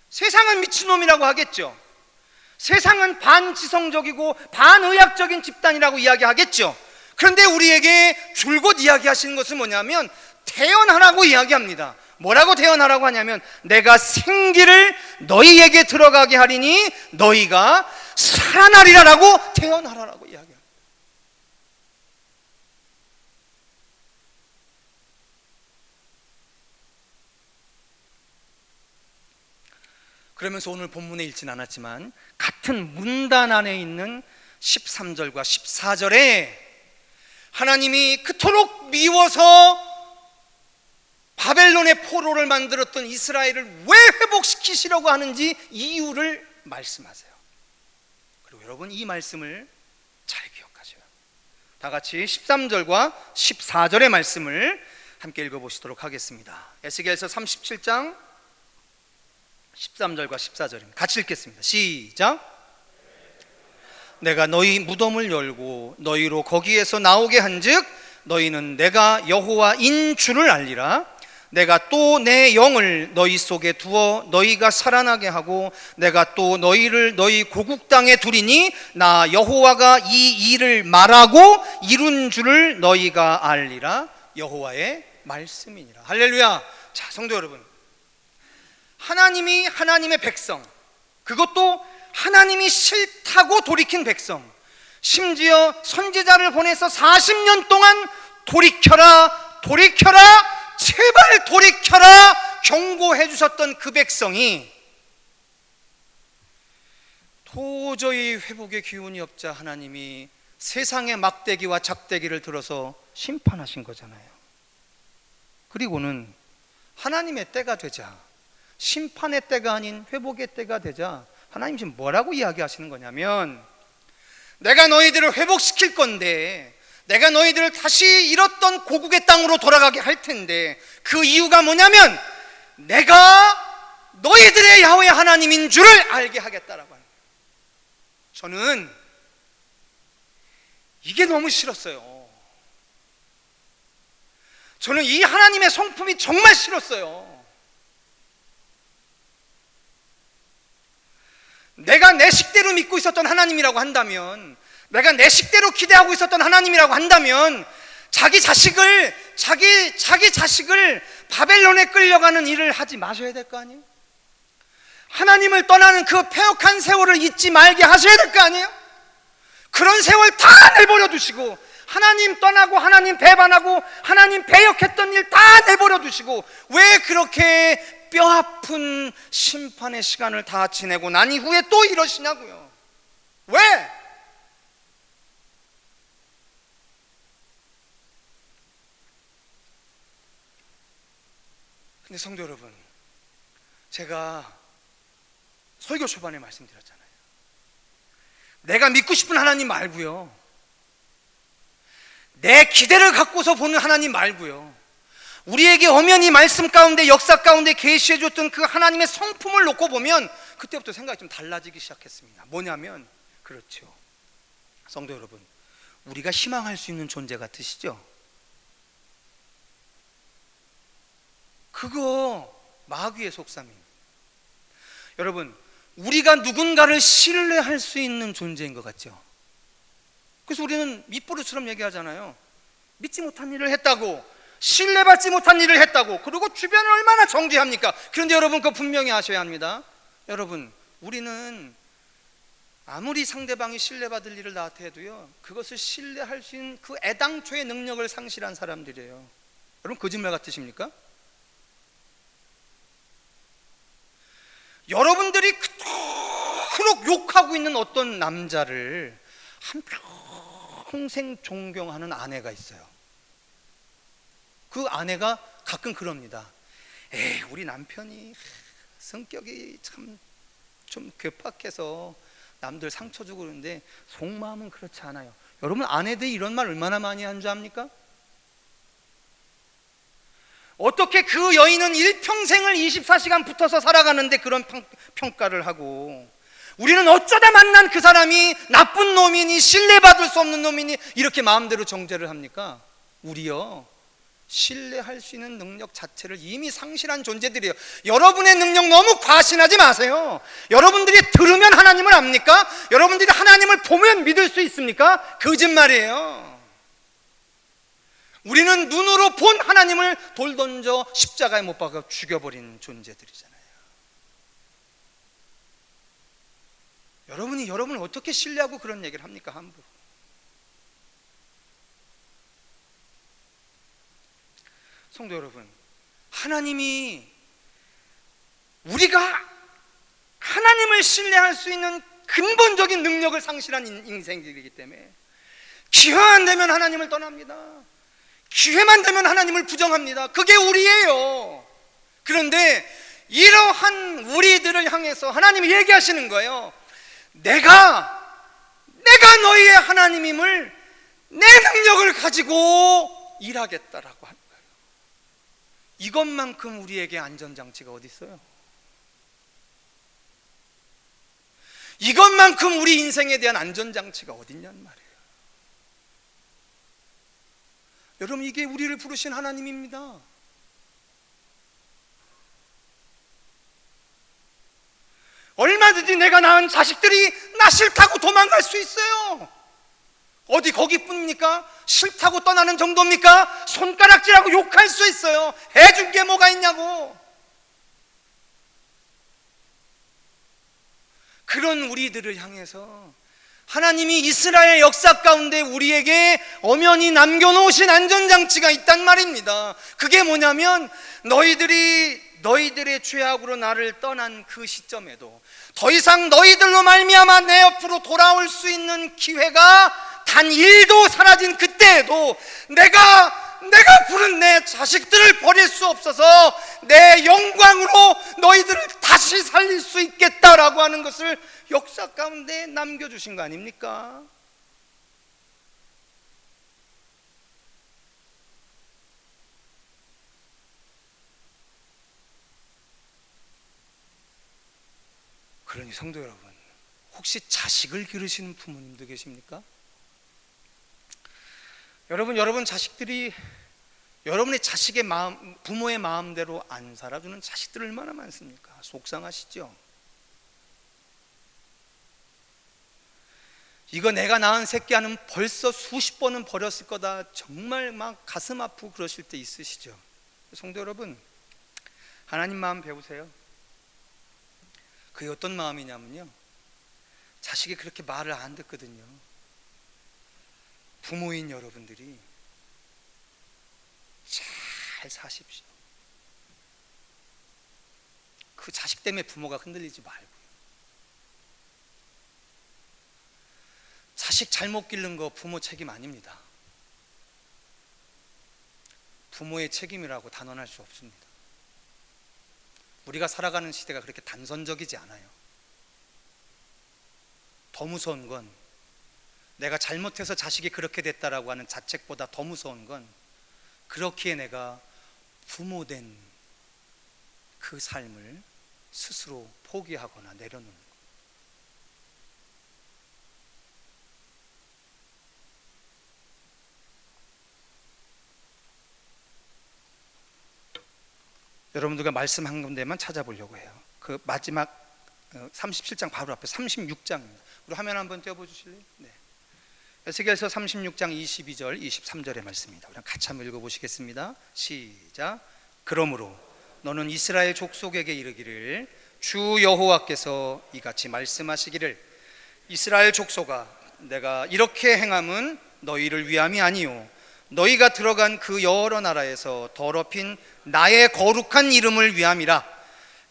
세상은 미친놈이라고 하겠죠. 세상은 반지성적이고 반의학적인 집단이라고 이야기하겠죠. 그런데 우리에게 줄곧 이야기하시는 것은 뭐냐면 대언하라고 이야기합니다. 뭐라고 대언하라고 하냐면 내가 생기를 너희에게 들어가게 하리니 너희가 살아나리라라고 대언하라고 이야기합니다. 그러면서 오늘 본문에 읽진 않았지만 같은 문단 안에 있는 13절과 14절에 하나님이 그토록 미워서 바벨론의 포로를 만들었던 이스라엘을 왜 회복시키시려고 하는지 이유를 말씀하세요. 그리고 여러분 이 말씀을 잘 기억하셔요. 다 같이 13절과 14절의 말씀을 함께 읽어보시도록 하겠습니다. 에스겔서 37장 13절과 14절입니다. 같이 읽겠습니다. 시작. 내가 너희 무덤을 열고 너희로 거기에서 나오게 한즉 너희는 내가 여호와인 줄을 알리라. 내가 또 내 영을 너희 속에 두어 너희가 살아나게 하고 내가 또 너희를 너희 고국 땅에 두리니 나 여호와가 이 일을 말하고 이룬 줄을 너희가 알리라. 여호와의 말씀이니라. 할렐루야. 자, 성도 여러분, 하나님이 하나님의 백성, 그것도 하나님이 싫다고 돌이킨 백성, 심지어 선지자를 보내서 40년 동안 돌이켜라 돌이켜라 제발 돌이켜라 경고해 주셨던 그 백성이 도저히 회복의 기운이 없자 하나님이 세상의 막대기와 작대기를 들어서 심판하신 거잖아요. 그리고는 하나님의 때가 되자, 심판의 때가 아닌 회복의 때가 되자 하나님 지금 뭐라고 이야기하시는 거냐면 내가 너희들을 회복시킬 건데 내가 너희들을 다시 잃었던 고국의 땅으로 돌아가게 할 텐데 그 이유가 뭐냐면 내가 너희들의 야훼 하나님인 줄을 알게 하겠다라고 하는 거예요. 저는 이게 너무 싫었어요. 저는 이 하나님의 성품이 정말 싫었어요. 내가 내 식대로 믿고 있었던 하나님이라고 한다면, 내가 내 식대로 기대하고 있었던 하나님이라고 한다면 자기 자식을 바벨론에 끌려가는 일을 하지 마셔야 될 거 아니에요? 하나님을 떠나는 그 패역한 세월을 잊지 말게 하셔야 될 거 아니에요? 그런 세월 다 내버려 두시고 하나님 떠나고 하나님 배반하고 하나님 배역했던 일 다 내버려 두시고 왜 그렇게 뼈아픈 심판의 시간을 다 지내고 난 이후에 또 이러시냐고요. 왜? 근데 성도 여러분, 제가 설교 초반에 말씀드렸잖아요. 내가 믿고 싶은 하나님 말고요, 내 기대를 갖고서 보는 하나님 말고요, 우리에게 엄연히 말씀 가운데 역사 가운데 계시해 줬던 그 하나님의 성품을 놓고 보면 그때부터 생각이 좀 달라지기 시작했습니다. 뭐냐면, 그렇죠, 성도 여러분, 우리가 희망할 수 있는 존재 같으시죠? 그거 마귀의 속셈입니다. 여러분, 우리가 누군가를 신뢰할 수 있는 존재인 것 같죠? 그래서 우리는 밑부르처럼 얘기하잖아요. 믿지 못한 일을 했다고, 신뢰받지 못한 일을 했다고, 그리고 주변을 얼마나 정죄합니까? 그런데 여러분, 그거 분명히 아셔야 합니다. 여러분, 우리는 아무리 상대방이 신뢰받을 일을 나한테 해도요, 그것을 신뢰할 수 있는 그 애당초의 능력을 상실한 사람들이에요. 여러분, 거짓말 같으십니까? 여러분들이 그토록 욕하고 있는 어떤 남자를 한평생 존경하는 아내가 있어요. 그 아내가 가끔 그럽니다. 에이, 우리 남편이 성격이 참 좀 괴팍해서 남들 상처 주고 그러는데 속마음은 그렇지 않아요. 여러분, 아내들이 이런 말 얼마나 많이 한 줄 압니까? 어떻게 그 여인은 일평생을 24시간 붙어서 살아가는데 그런 평가를 하고, 우리는 어쩌다 만난 그 사람이 나쁜 놈이니 신뢰받을 수 없는 놈이니 이렇게 마음대로 정죄를 합니까? 우리요, 신뢰할 수 있는 능력 자체를 이미 상실한 존재들이에요. 여러분의 능력 너무 과신하지 마세요. 여러분들이 들으면 하나님을 압니까? 여러분들이 하나님을 보면 믿을 수 있습니까? 거짓말이에요. 우리는 눈으로 본 하나님을 돌 던져 십자가에 못 박아 죽여버린 존재들이잖아요. 여러분이 여러분을 어떻게 신뢰하고 그런 얘기를 합니까? 함부로. 성도 여러분, 하나님이, 우리가 하나님을 신뢰할 수 있는 근본적인 능력을 상실한 인생들이기 때문에 기회만 되면 하나님을 떠납니다. 기회만 되면 하나님을 부정합니다. 그게 우리예요. 그런데 이러한 우리들을 향해서 하나님이 얘기하시는 거예요. 내가 너희의 하나님임을 내 능력을 가지고 일하겠다라고 하는 거예요. 이것만큼 우리에게 안전장치가 어디 있어요? 이것만큼 우리 인생에 대한 안전장치가 어디 있냔 말이에요. 여러분, 이게 우리를 부르신 하나님입니다. 얼마든지 내가 낳은 자식들이 나 싫다고 도망갈 수 있어요. 어디 거기뿐입니까? 싫다고 떠나는 정도입니까? 손가락질하고 욕할 수 있어요. 해준 게 뭐가 있냐고. 그런 우리들을 향해서 하나님이 이스라엘 역사 가운데 우리에게 엄연히 남겨놓으신 안전장치가 있단 말입니다. 그게 뭐냐면, 너희들의 죄악으로 나를 떠난 그 시점에도 더 이상 너희들로 말미암아 내 옆으로 돌아올 수 있는 기회가 단 1도 사라진 그때에도 내가 부른 내 자식들을 버릴 수 없어서 내 영광으로 너희들을 다시 살릴 수 있겠다라고 하는 것을 역사 가운데 남겨주신 거 아닙니까? 그러니 성도 여러분, 혹시 자식을 기르시는 부모님도 계십니까? 여러분 자식들이, 여러분의 자식의 마음, 부모의 마음대로 안 살아주는 자식들 얼마나 많습니까? 속상하시죠? 이거 내가 낳은 새끼 하면 벌써 수십 번은 버렸을 거다, 정말 막 가슴 아프고 그러실 때 있으시죠? 성도 여러분, 하나님 마음 배우세요. 그게 어떤 마음이냐면요, 자식이 그렇게 말을 안 듣거든요. 부모인 여러분들이 잘 사십시오. 그 자식 때문에 부모가 흔들리지 말고요. 자식 잘못 기른 거 부모 책임 아닙니다. 부모의 책임이라고 단언할 수 없습니다. 우리가 살아가는 시대가 그렇게 단선적이지 않아요. 더 무서운 건, 내가 잘못해서 자식이 그렇게 됐다라고 하는 자책보다 더 무서운 건, 그렇기에 내가 부모된 그 삶을 스스로 포기하거나 내려놓는 것. 여러분들과 말씀한 군데만 찾아보려고 해요. 그 마지막 37장 바로 앞에 36장입니다. 우리 화면 한번 띄워보실래요? 네. 에스겔서 36장 22절 23절의 말씀입니다. 우리 같이 한번 읽어보시겠습니다. 시작. 그러므로 너는 이스라엘 족속에게 이르기를, 주 여호와께서 이같이 말씀하시기를, 이스라엘 족속아, 내가 이렇게 행함은 너희를 위함이 아니요 너희가 들어간 그 여러 나라에서 더럽힌 나의 거룩한 이름을 위함이라.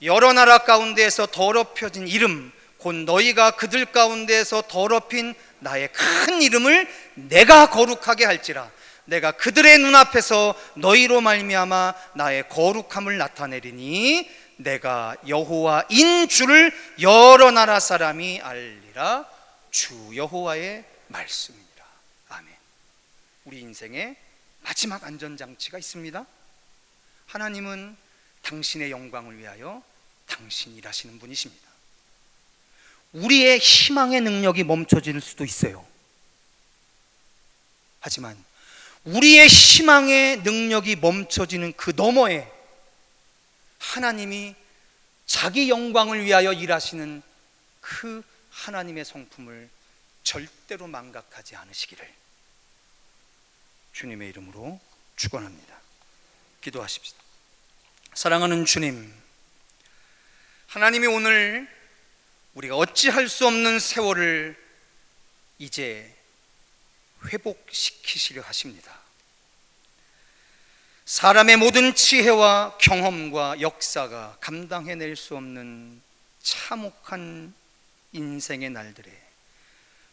여러 나라 가운데에서 더럽혀진 이름, 곧 너희가 그들 가운데에서 더럽힌 나의 큰 이름을 내가 거룩하게 할지라. 내가 그들의 눈앞에서 너희로 말미암아 나의 거룩함을 나타내리니 내가 여호와인 줄을 여러 나라 사람이 알리라. 주 여호와의 말씀이니라. 아멘. 우리 인생에 마지막 안전장치가 있습니다. 하나님은 당신의 영광을 위하여 당신이 일하시는 분이십니다. 우리의 희망의 능력이 멈춰질 수도 있어요. 하지만 우리의 희망의 능력이 멈춰지는 그 너머에 하나님이 자기 영광을 위하여 일하시는 그 하나님의 성품을 절대로 망각하지 않으시기를 주님의 이름으로 축원합니다. 기도하십시다. 사랑하는 주님, 하나님이 오늘 우리가 어찌할 수 없는 세월을 이제 회복시키시려 하십니다. 사람의 모든 지혜와 경험과 역사가 감당해낼 수 없는 참혹한 인생의 날들에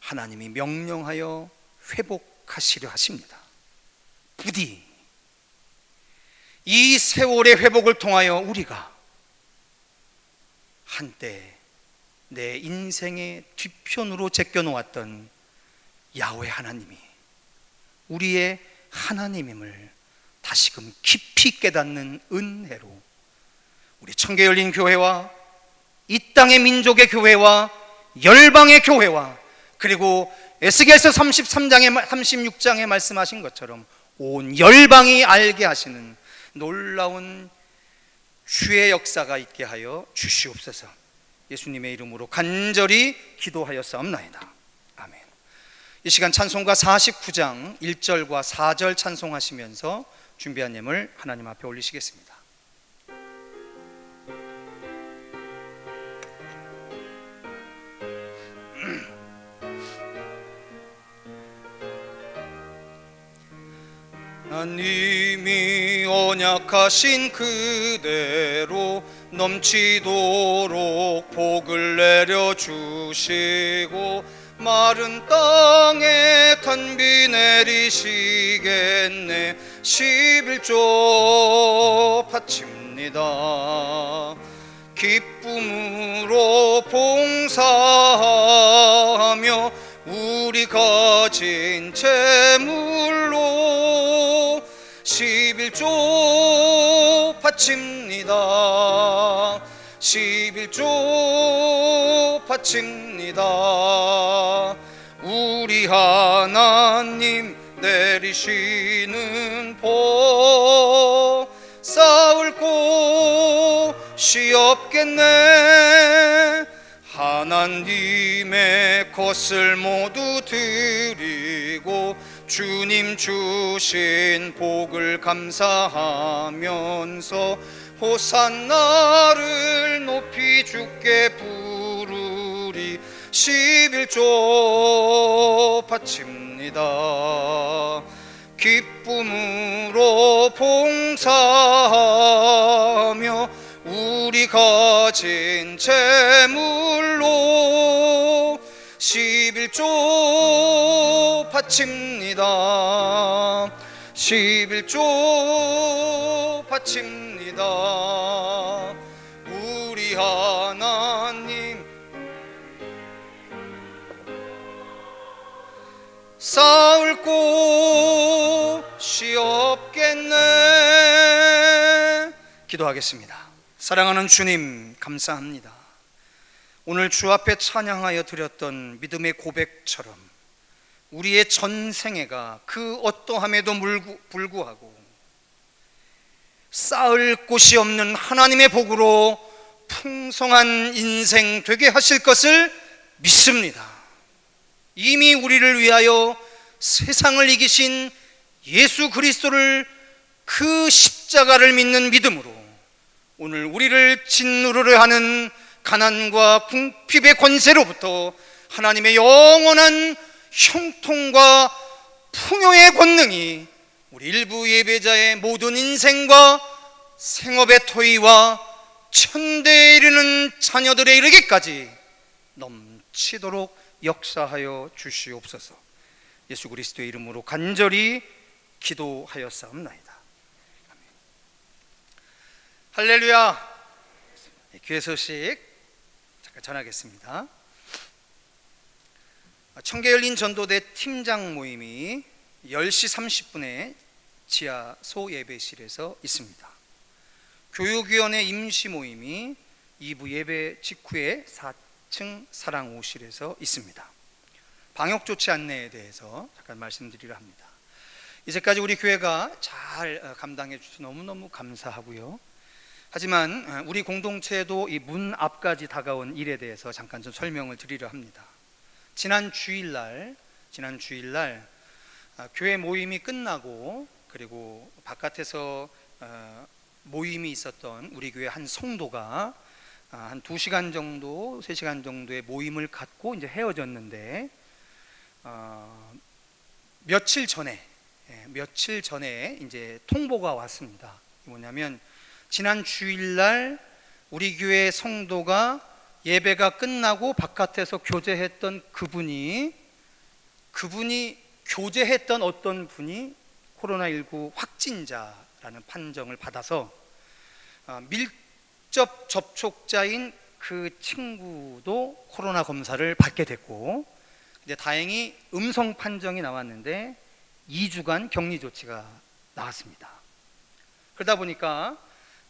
하나님이 명령하여 회복하시려 하십니다. 부디 이 세월의 회복을 통하여 우리가 한때 내 인생의 뒤편으로 제껴놓았던 야훼 하나님이 우리의 하나님임을 다시금 깊이 깨닫는 은혜로 우리 청계열린 교회와 이 땅의 민족의 교회와 열방의 교회와 그리고 에스겔서 36장에 말씀하신 것처럼 온 열방이 알게 하시는 놀라운 주의 역사가 있게 하여 주시옵소서. 예수님의 이름으로 간절히 기도하였사옵나이다. 아멘. 이 시간 찬송가 49장 1절과 4절 찬송하시면서 준비한 예물 하나님 앞에 올리시겠습니다. 하나님이 언약하신 그대로 넘치도록 복을 내려주시고 마른 땅에 단비 내리시겠네. 11조 바칩니다. 기쁨으로 봉사하며 우리 가진 재물로 11조 바칩니다. 11조 바칩니다. 우리 하나님 내리시는 복 쌓을 곳이 없겠네. 하나님의 것을 모두 드리고 주님 주신 복을 감사하면서 호산나를 높이 주께 부르리. 11조 바칩니다. 기쁨으로 봉사하며 우리 가진 재물로 11조 바칩니다. 11조 바칩니다. 우리 하나님 쌓을 곳이 없겠네. 기도하겠습니다. 사랑하는 주님, 감사합니다. 오늘 주 앞에 찬양하여 드렸던 믿음의 고백처럼 우리의 전생애가 그 어떠함에도 불구하고 쌓을 곳이 없는 하나님의 복으로 풍성한 인생 되게 하실 것을 믿습니다. 이미 우리를 위하여 세상을 이기신 예수 그리스도를, 그 십자가를 믿는 믿음으로 오늘 우리를 짓누르려 하는 가난과 궁핍의 권세로부터 하나님의 영원한 형통과 풍요의 권능이 우리 일부 예배자의 모든 인생과 생업의 토의와 천대에 이르는 자녀들에 이르기까지 넘치도록 역사하여 주시옵소서. 예수 그리스도의 이름으로 간절히 기도하였사옵나이다. 할렐루야. 교회 소식 잠깐 전하겠습니다. 청계열린 전도대 팀장 모임이 10시 30분에 지하 소예배실에서 있습니다. 교육위원회 임시 모임이 2부 예배 직후에 4층 사랑호실에서 있습니다. 방역 조치 안내에 대해서 잠깐 말씀드리려 합니다. 이제까지 우리 교회가 잘 감당해 주셔서 너무너무 감사하고요. 하지만 우리 공동체도 이 문 앞까지 다가온 일에 대해서 잠깐 좀 설명을 드리려 합니다. 지난 주일날 교회 모임이 끝나고 그리고 바깥에서 모임이 있었던 우리 교회 한 성도가 한 2시간 정도, 3시간 정도의 모임을 갖고 이제 헤어졌는데 며칠 전에 이제 통보가 왔습니다. 뭐냐면 지난 주일날 우리 교회 성도가 예배가 끝나고 바깥에서 교제했던 그분이 교제했던 어떤 분이 코로나19 확진자라는 판정을 받아서 밀접 접촉자인 그 친구도 코로나 검사를 받게 됐고, 이제 다행히 음성 판정이 나왔는데 2주간 격리 조치가 나왔습니다. 그러다 보니까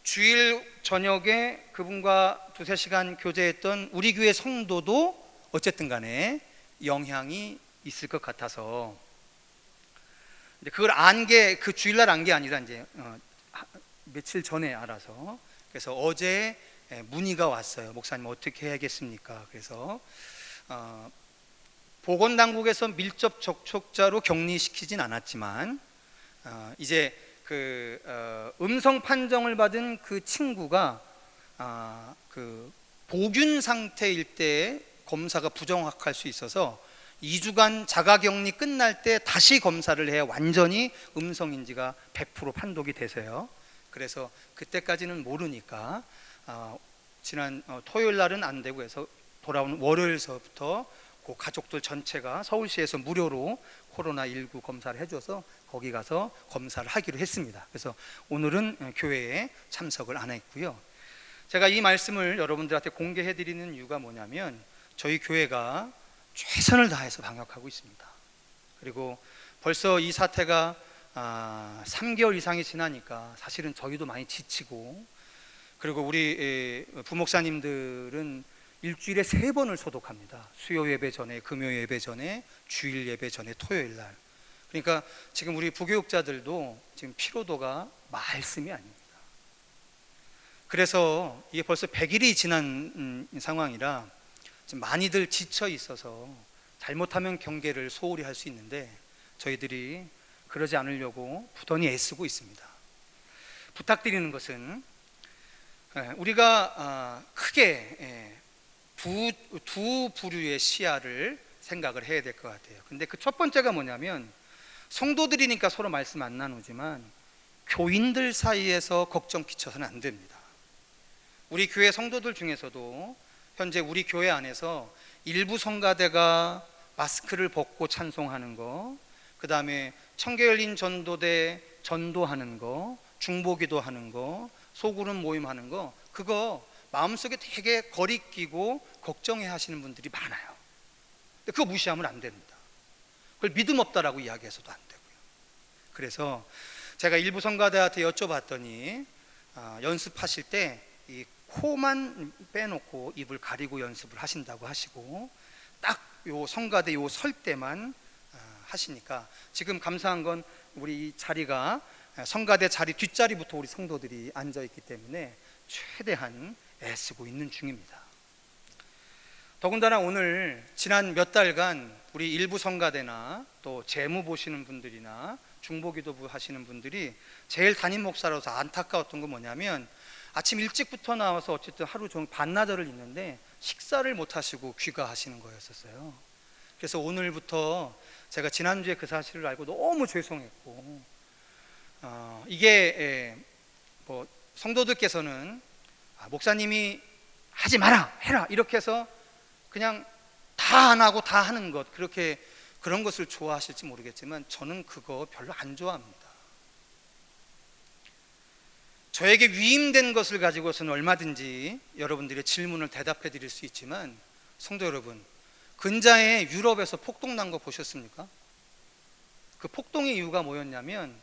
주일 저녁에 그분과 2-3시간 교제했던 우리 교회 성도도 어쨌든 간에 영향이 있을 것 같아서 그걸 그 주일날 안 게 아니라 이제 며칠 전에 알아서, 그래서 어제 문의가 왔어요. 목사님 어떻게 해야겠습니까? 그래서 보건당국에서 밀접 접촉자로 격리시키진 않았지만 이제 음성 판정을 받은 그 친구가 보균 상태일 때 검사가 부정확할 수 있어서 2주간 자가격리 끝날 때 다시 검사를 해야 완전히 음성인지가 100% 판독이 되세요. 그래서 그때까지는 모르니까 지난 토요일 날은 안 되고 해서 돌아오는 월요일서부터 그 가족들 전체가 서울시에서 무료로 코로나19 검사를 해줘서 거기 가서 검사를 하기로 했습니다. 그래서 오늘은 교회에 참석을 안 했고요. 제가 이 말씀을 여러분들한테 공개해 드리는 이유가 뭐냐면 저희 교회가 최선을 다해서 방역하고 있습니다. 그리고 벌써 이 사태가 3개월 이상이 지나니까 사실은 저희도 많이 지치고, 그리고 우리 부목사님들은 일주일에 3번을 소독합니다. 수요 예배 전에, 금요 예배 전에, 주일 예배 전에, 토요일 날. 그러니까 지금 우리 부교육자들도 지금 피로도가 말씀이 아닙니다. 그래서 이게 벌써 100일이 지난 상황이라 지금 많이들 지쳐 있어서 잘못하면 경계를 소홀히 할 수 있는데 저희들이 그러지 않으려고 부단히 애쓰고 있습니다. 부탁드리는 것은 우리가 크게 두 부류의 시야를 생각을 해야 될 것 같아요. 근데 그 첫 번째가 뭐냐면, 성도들이니까 서로 말씀 안 나누지만 교인들 사이에서 걱정 끼쳐서는 안 됩니다. 우리 교회 성도들 중에서도 현재 우리 교회 안에서 일부 성가대가 마스크를 벗고 찬송하는 거, 그 다음에 청계열린 전도대 전도하는 거, 중보기도 하는 거, 소그룹 모임하는 거, 그거 마음속에 되게 거리끼고 걱정해 하시는 분들이 많아요. 근데 그거 무시하면 안 됩니다. 그걸 믿음 없다라고 이야기해서도 안 되고요. 그래서 제가 일부 성가대한테 여쭤봤더니 연습하실 때 이 코만 빼놓고 입을 가리고 연습을 하신다고 하시고, 딱 요 성가대 요 설 때만 하시니까, 지금 감사한 건 우리 자리가 성가대 자리 뒷자리부터 우리 성도들이 앉아 있기 때문에 최대한 애쓰고 있는 중입니다. 더군다나 오늘 지난 몇 달간 우리 일부 성가대나 또 재무 보시는 분들이나 중보기도부 하시는 분들이 제일 담임 목사로서 안타까웠던 건 뭐냐면, 아침 일찍부터 나와서 어쨌든 하루 종일 반나절을 있는데 식사를 못 하시고 귀가하시는 거였었어요. 그래서 오늘부터 제가 지난주에 그 사실을 알고 너무 죄송했고, 이게 뭐 성도들께서는 목사님이 하지 마라, 해라 이렇게 해서 그냥 다 안 하고 다 하는 것, 그런 것을 좋아하실지 모르겠지만 저는 그거 별로 안 좋아합니다. 저에게 위임된 것을 가지고서는 얼마든지 여러분들의 질문을 대답해 드릴 수 있지만, 성도 여러분, 근자에 유럽에서 폭동 난 거 보셨습니까? 그 폭동의 이유가 뭐였냐면,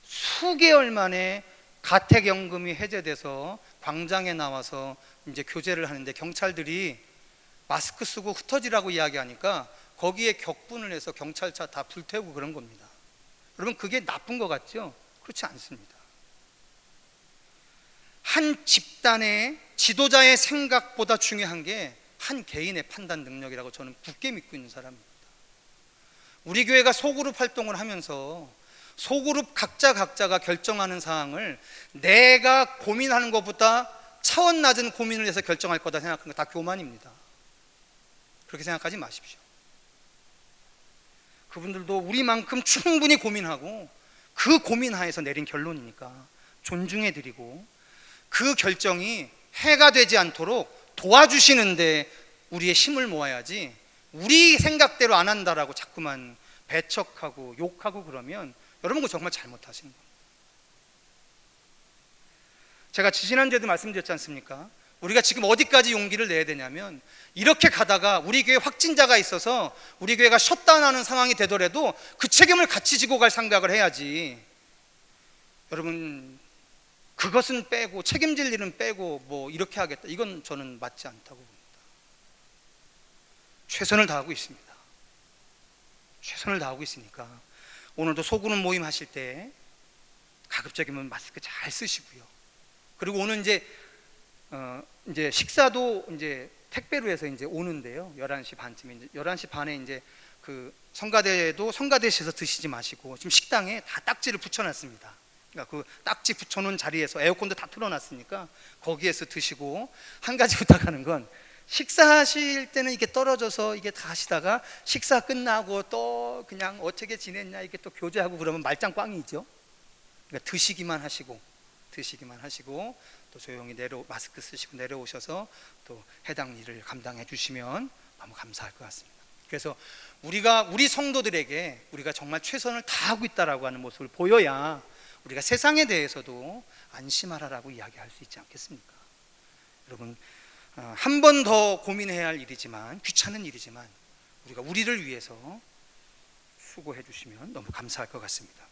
수개월 만에 가택연금이 해제돼서 광장에 나와서 이제 교제를 하는데 경찰들이 마스크 쓰고 흩어지라고 이야기하니까 거기에 격분을 해서 경찰차 다 불태우고 그런 겁니다. 여러분, 그게 나쁜 것 같죠? 그렇지 않습니다. 한 집단의 지도자의 생각보다 중요한 게 한 개인의 판단 능력이라고 저는 굳게 믿고 있는 사람입니다. 우리 교회가 소그룹 활동을 하면서 소그룹 각자가 결정하는 사항을 내가 고민하는 것보다 차원 낮은 고민을 해서 결정할 거다 생각하는 거 다 교만입니다. 그렇게 생각하지 마십시오. 그분들도 우리만큼 충분히 고민하고 그 고민하에서 내린 결론이니까 존중해 드리고, 그 결정이 해가 되지 않도록 도와주시는데 우리의 힘을 모아야지, 우리 생각대로 안 한다라고 자꾸만 배척하고 욕하고 그러면 여러분 그거 정말 잘못하시는 겁니다. 제가 지난주에도 말씀드렸지 않습니까? 우리가 지금 어디까지 용기를 내야 되냐면, 이렇게 가다가 우리 교회 확진자가 있어서 우리 교회가 셧다운하는 상황이 되더라도 그 책임을 같이 지고 갈 생각을 해야지, 여러분 그것은 빼고 책임질 일은 빼고 뭐 이렇게 하겠다, 이건 저는 맞지 않다고 봅니다. 최선을 다하고 있습니다. 최선을 다하고 있으니까 오늘도 소그룹 모임 하실 때 가급적이면 마스크 잘 쓰시고요. 그리고 오늘 이제 식사도 이제 택배로 해서 이제 오는데요. 11시 반쯤에, 이제 11시 반에 이제 그 성가대도 성가대실에서 드시지 마시고 지금 식당에 다 딱지를 붙여놨습니다. 그러니까 그 딱지 붙여놓은 자리에서 에어컨도 다 틀어놨으니까 거기에서 드시고, 한 가지 부탁하는 건, 식사하실 때는 이게 떨어져서 이게 다 하시다가 식사 끝나고 또 그냥 어떻게 지냈냐 이게 또 교제하고 그러면 말짱 꽝이죠. 그러니까 드시기만 하시고 또 조용히 마스크 쓰시고 내려오셔서 또 해당 일을 감당해 주시면 너무 감사할 것 같습니다. 그래서 우리 성도들에게 우리가 정말 최선을 다하고 있다라고 하는 모습을 보여야 우리가 세상에 대해서도 안심하라라고 이야기할 수 있지 않겠습니까? 여러분, 한 번 더 고민해야 할 일이지만, 귀찮은 일이지만 우리가 우리를 위해서 수고해 주시면 너무 감사할 것 같습니다.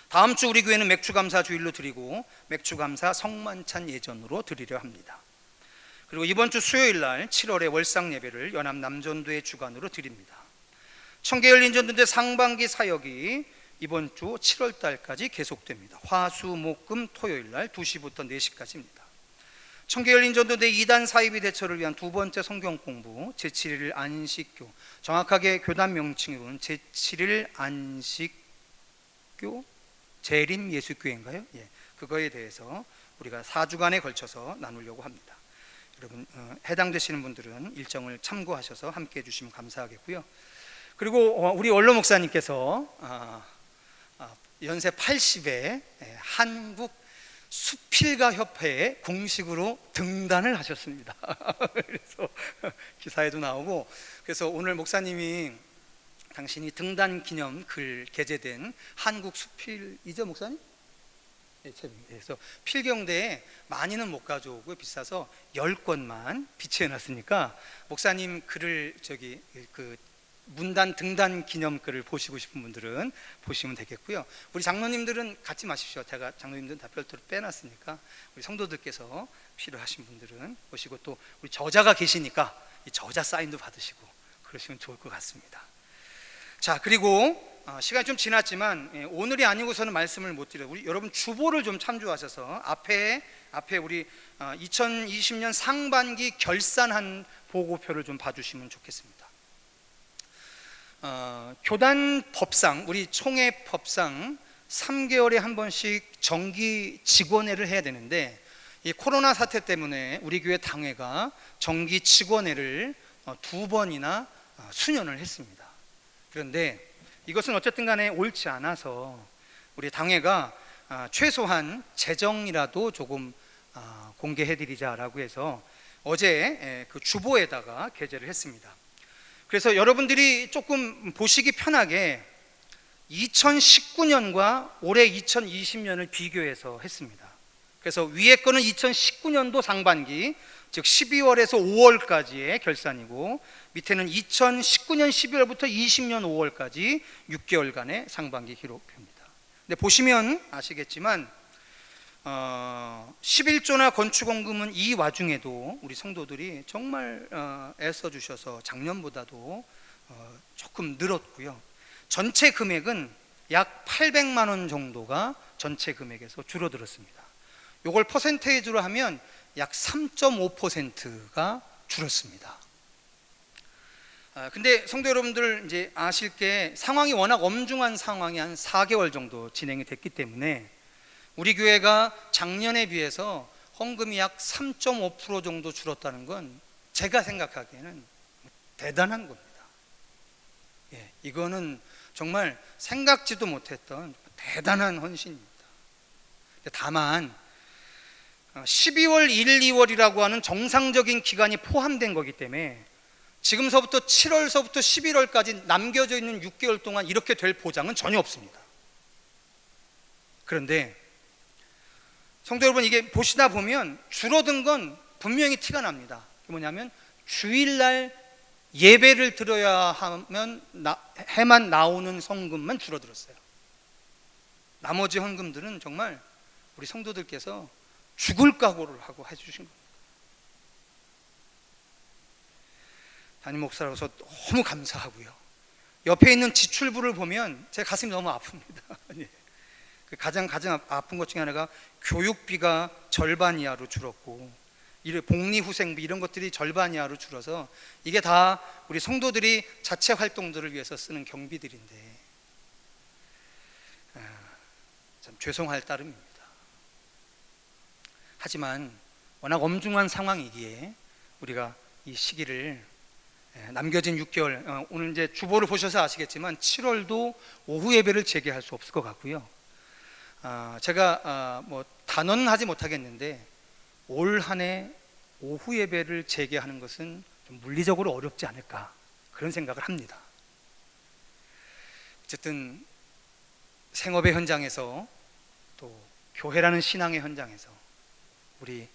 다음 주 우리 교회는 맥주감사 주일로 드리고 맥주감사 성만찬 예전으로 드리려 합니다. 그리고 이번 주 수요일 날 7월의 월상 예배를 연합 남전도의 주관으로 드립니다. 청계열린전도대 상반기 사역이 이번 주 7월 달까지 계속됩니다. 화, 수, 목, 금, 토요일 날 2시부터 4시까지입니다. 청계열린전도대 2단 사이비 대처를 위한 두 번째 성경 공부, 제7일 안식교, 정확하게 교단 명칭으로는 제7일 안식교 재림 예수교회인가요? 예, 그거에 대해서 우리가 4주간에 걸쳐서 나누려고 합니다. 여러분, 해당되시는 분들은 일정을 참고하셔서 함께 해주시면 감사하겠고요. 그리고 우리 원로 목사님께서 연세 80에 한국 수필가 협회에 공식으로 등단을 하셨습니다. 그래서 기사에도 나오고, 그래서 오늘 목사님이 당신이 등단 기념 글 게재된 한국 수필이죠, 목사님? 네, 그래서 필경대에 많이는 못 가져오고 비싸서 10권만 비치해 놨으니까 목사님 글을 그 문단 등단 기념글을 보시고 싶은 분들은 보시면 되겠고요. 우리 장로님들은 갖지 마십시오. 제가 장로님들은 다 별도로 빼놨으니까 우리 성도들께서 필요하신 분들은 보시고, 또 우리 저자가 계시니까 이 저자 사인도 받으시고 그러시면 좋을 것 같습니다. 자, 그리고 시간이 좀 지났지만 오늘이 아니고서는 말씀을 못 드려요. 우리 여러분 주보를 좀 참조하셔서 앞에 우리 2020년 상반기 결산한 보고표를 좀 봐주시면 좋겠습니다. 교단 법상, 우리 총회 법상 3개월에 한 번씩 정기 직원회를 해야 되는데, 이 코로나 사태 때문에 우리 교회 당회가 정기 직원회를 2번이나 수년을 했습니다. 그런데 이것은 어쨌든 간에 옳지 않아서 우리 당회가 최소한 재정이라도 조금 공개해 드리자라고 해서 어제 그 주보에다가 게재를 했습니다. 그래서 여러분들이 조금 보시기 편하게 2019년과 올해 2020년을 비교해서 했습니다. 그래서 위에 거는 2019년도 상반기, 즉 12월에서 5월까지의 결산이고, 밑에는 2019년 12월부터 20년 5월까지 6개월간의 상반기 기록표입니다. 근데 보시면 아시겠지만 11조나 건축원금은 이 와중에도 우리 성도들이 정말 애써주셔서 작년보다도 조금 늘었고요. 전체 금액은 약 800만 원 정도가 전체 금액에서 줄어들었습니다. 이걸 퍼센테이지로 하면 약 3.5%가 줄었습니다. 근데 성도 여러분들 이제 아실 게 상황이 워낙 엄중한 상황이 한 4개월 정도 진행이 됐기 때문에 우리 교회가 작년에 비해서 헌금이 약 3.5% 정도 줄었다는 건 제가 생각하기에는 대단한 겁니다. 이거는 정말 생각지도 못했던 대단한 헌신입니다. 다만 12월 1, 2월이라고 하는 정상적인 기간이 포함된 거기 때문에 지금서부터 7월서부터 11월까지 남겨져 있는 6개월 동안 이렇게 될 보장은 전혀 없습니다. 그런데 성도 여러분, 이게 보시다 보면 줄어든 건 분명히 티가 납니다. 그게 뭐냐면 주일날 예배를 드려야 하면 해만 나오는 성금만 줄어들었어요. 나머지 헌금들은 정말 우리 성도들께서 죽을 각오를 하고 해주신 겁니다. 담임 목사로서 너무 감사하고요. 옆에 있는 지출부를 보면 제 가슴이 너무 아픕니다. 가장 아픈 것 중에 하나가 교육비가 절반 이하로 줄었고, 복리후생비 이런 것들이 절반 이하로 줄어서 이게 다 우리 성도들이 자체 활동들을 위해서 쓰는 경비들인데 참 죄송할 따름입니다. 하지만 워낙 엄중한 상황이기에 우리가 이 시기를 남겨진 6개월, 오늘 이제 주보를 보셔서 아시겠지만 7월도 오후 예배를 재개할 수 없을 것 같고요. 제가 뭐 단언은 하지 못하겠는데 올 한 해 오후 예배를 재개하는 것은 좀 물리적으로 어렵지 않을까, 그런 생각을 합니다. 어쨌든 생업의 현장에서 또 교회라는 신앙의 현장에서 우리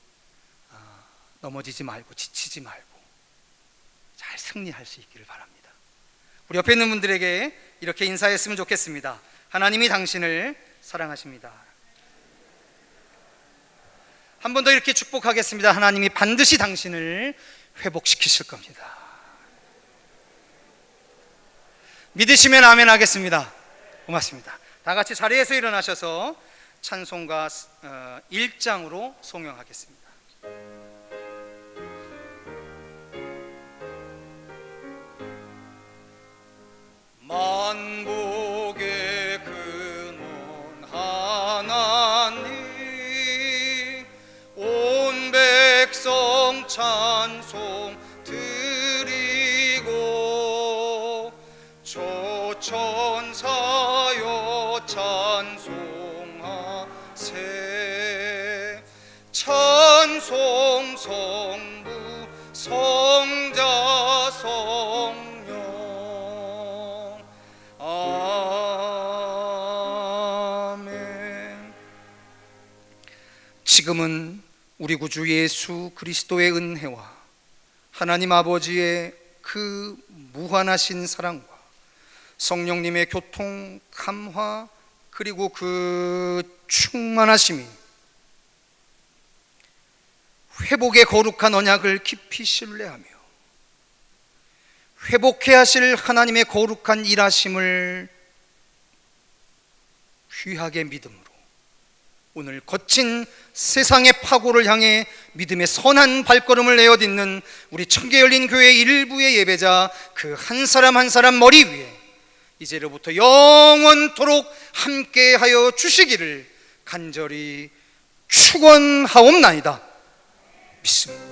넘어지지 말고 지치지 말고 잘 승리할 수 있기를 바랍니다. 우리 옆에 있는 분들에게 이렇게 인사했으면 좋겠습니다. 하나님이 당신을 사랑하십니다. 한 번 더 이렇게 축복하겠습니다. 하나님이 반드시 당신을 회복시키실 겁니다. 믿으시면 아멘 하겠습니다. 고맙습니다. 다 같이 자리에서 일어나셔서 찬송가 1장으로 송영하겠습니다. 만복의 근원 하나님, 온 백성 찬송 드리고 조천사여 찬송하세. 찬송 성부 성자 성령 아멘. 지금은 우리 구주 예수 그리스도의 은혜와 하나님 아버지의 그 무한하신 사랑과 성령님의 교통, 감화, 그리고 그 충만하심이 회복의 거룩한 언약을 깊이 신뢰하며 회복해 하실 하나님의 거룩한 일하심을 귀하게 믿음으로 오늘 거친 세상의 파고를 향해 믿음의 선한 발걸음을 내어딛는 우리 청계열린 교회 일부의 예배자 그 한 사람 한 사람 머리 위에 이제로부터 영원토록 함께하여 주시기를 간절히 축원하옵나이다. 믿습니다.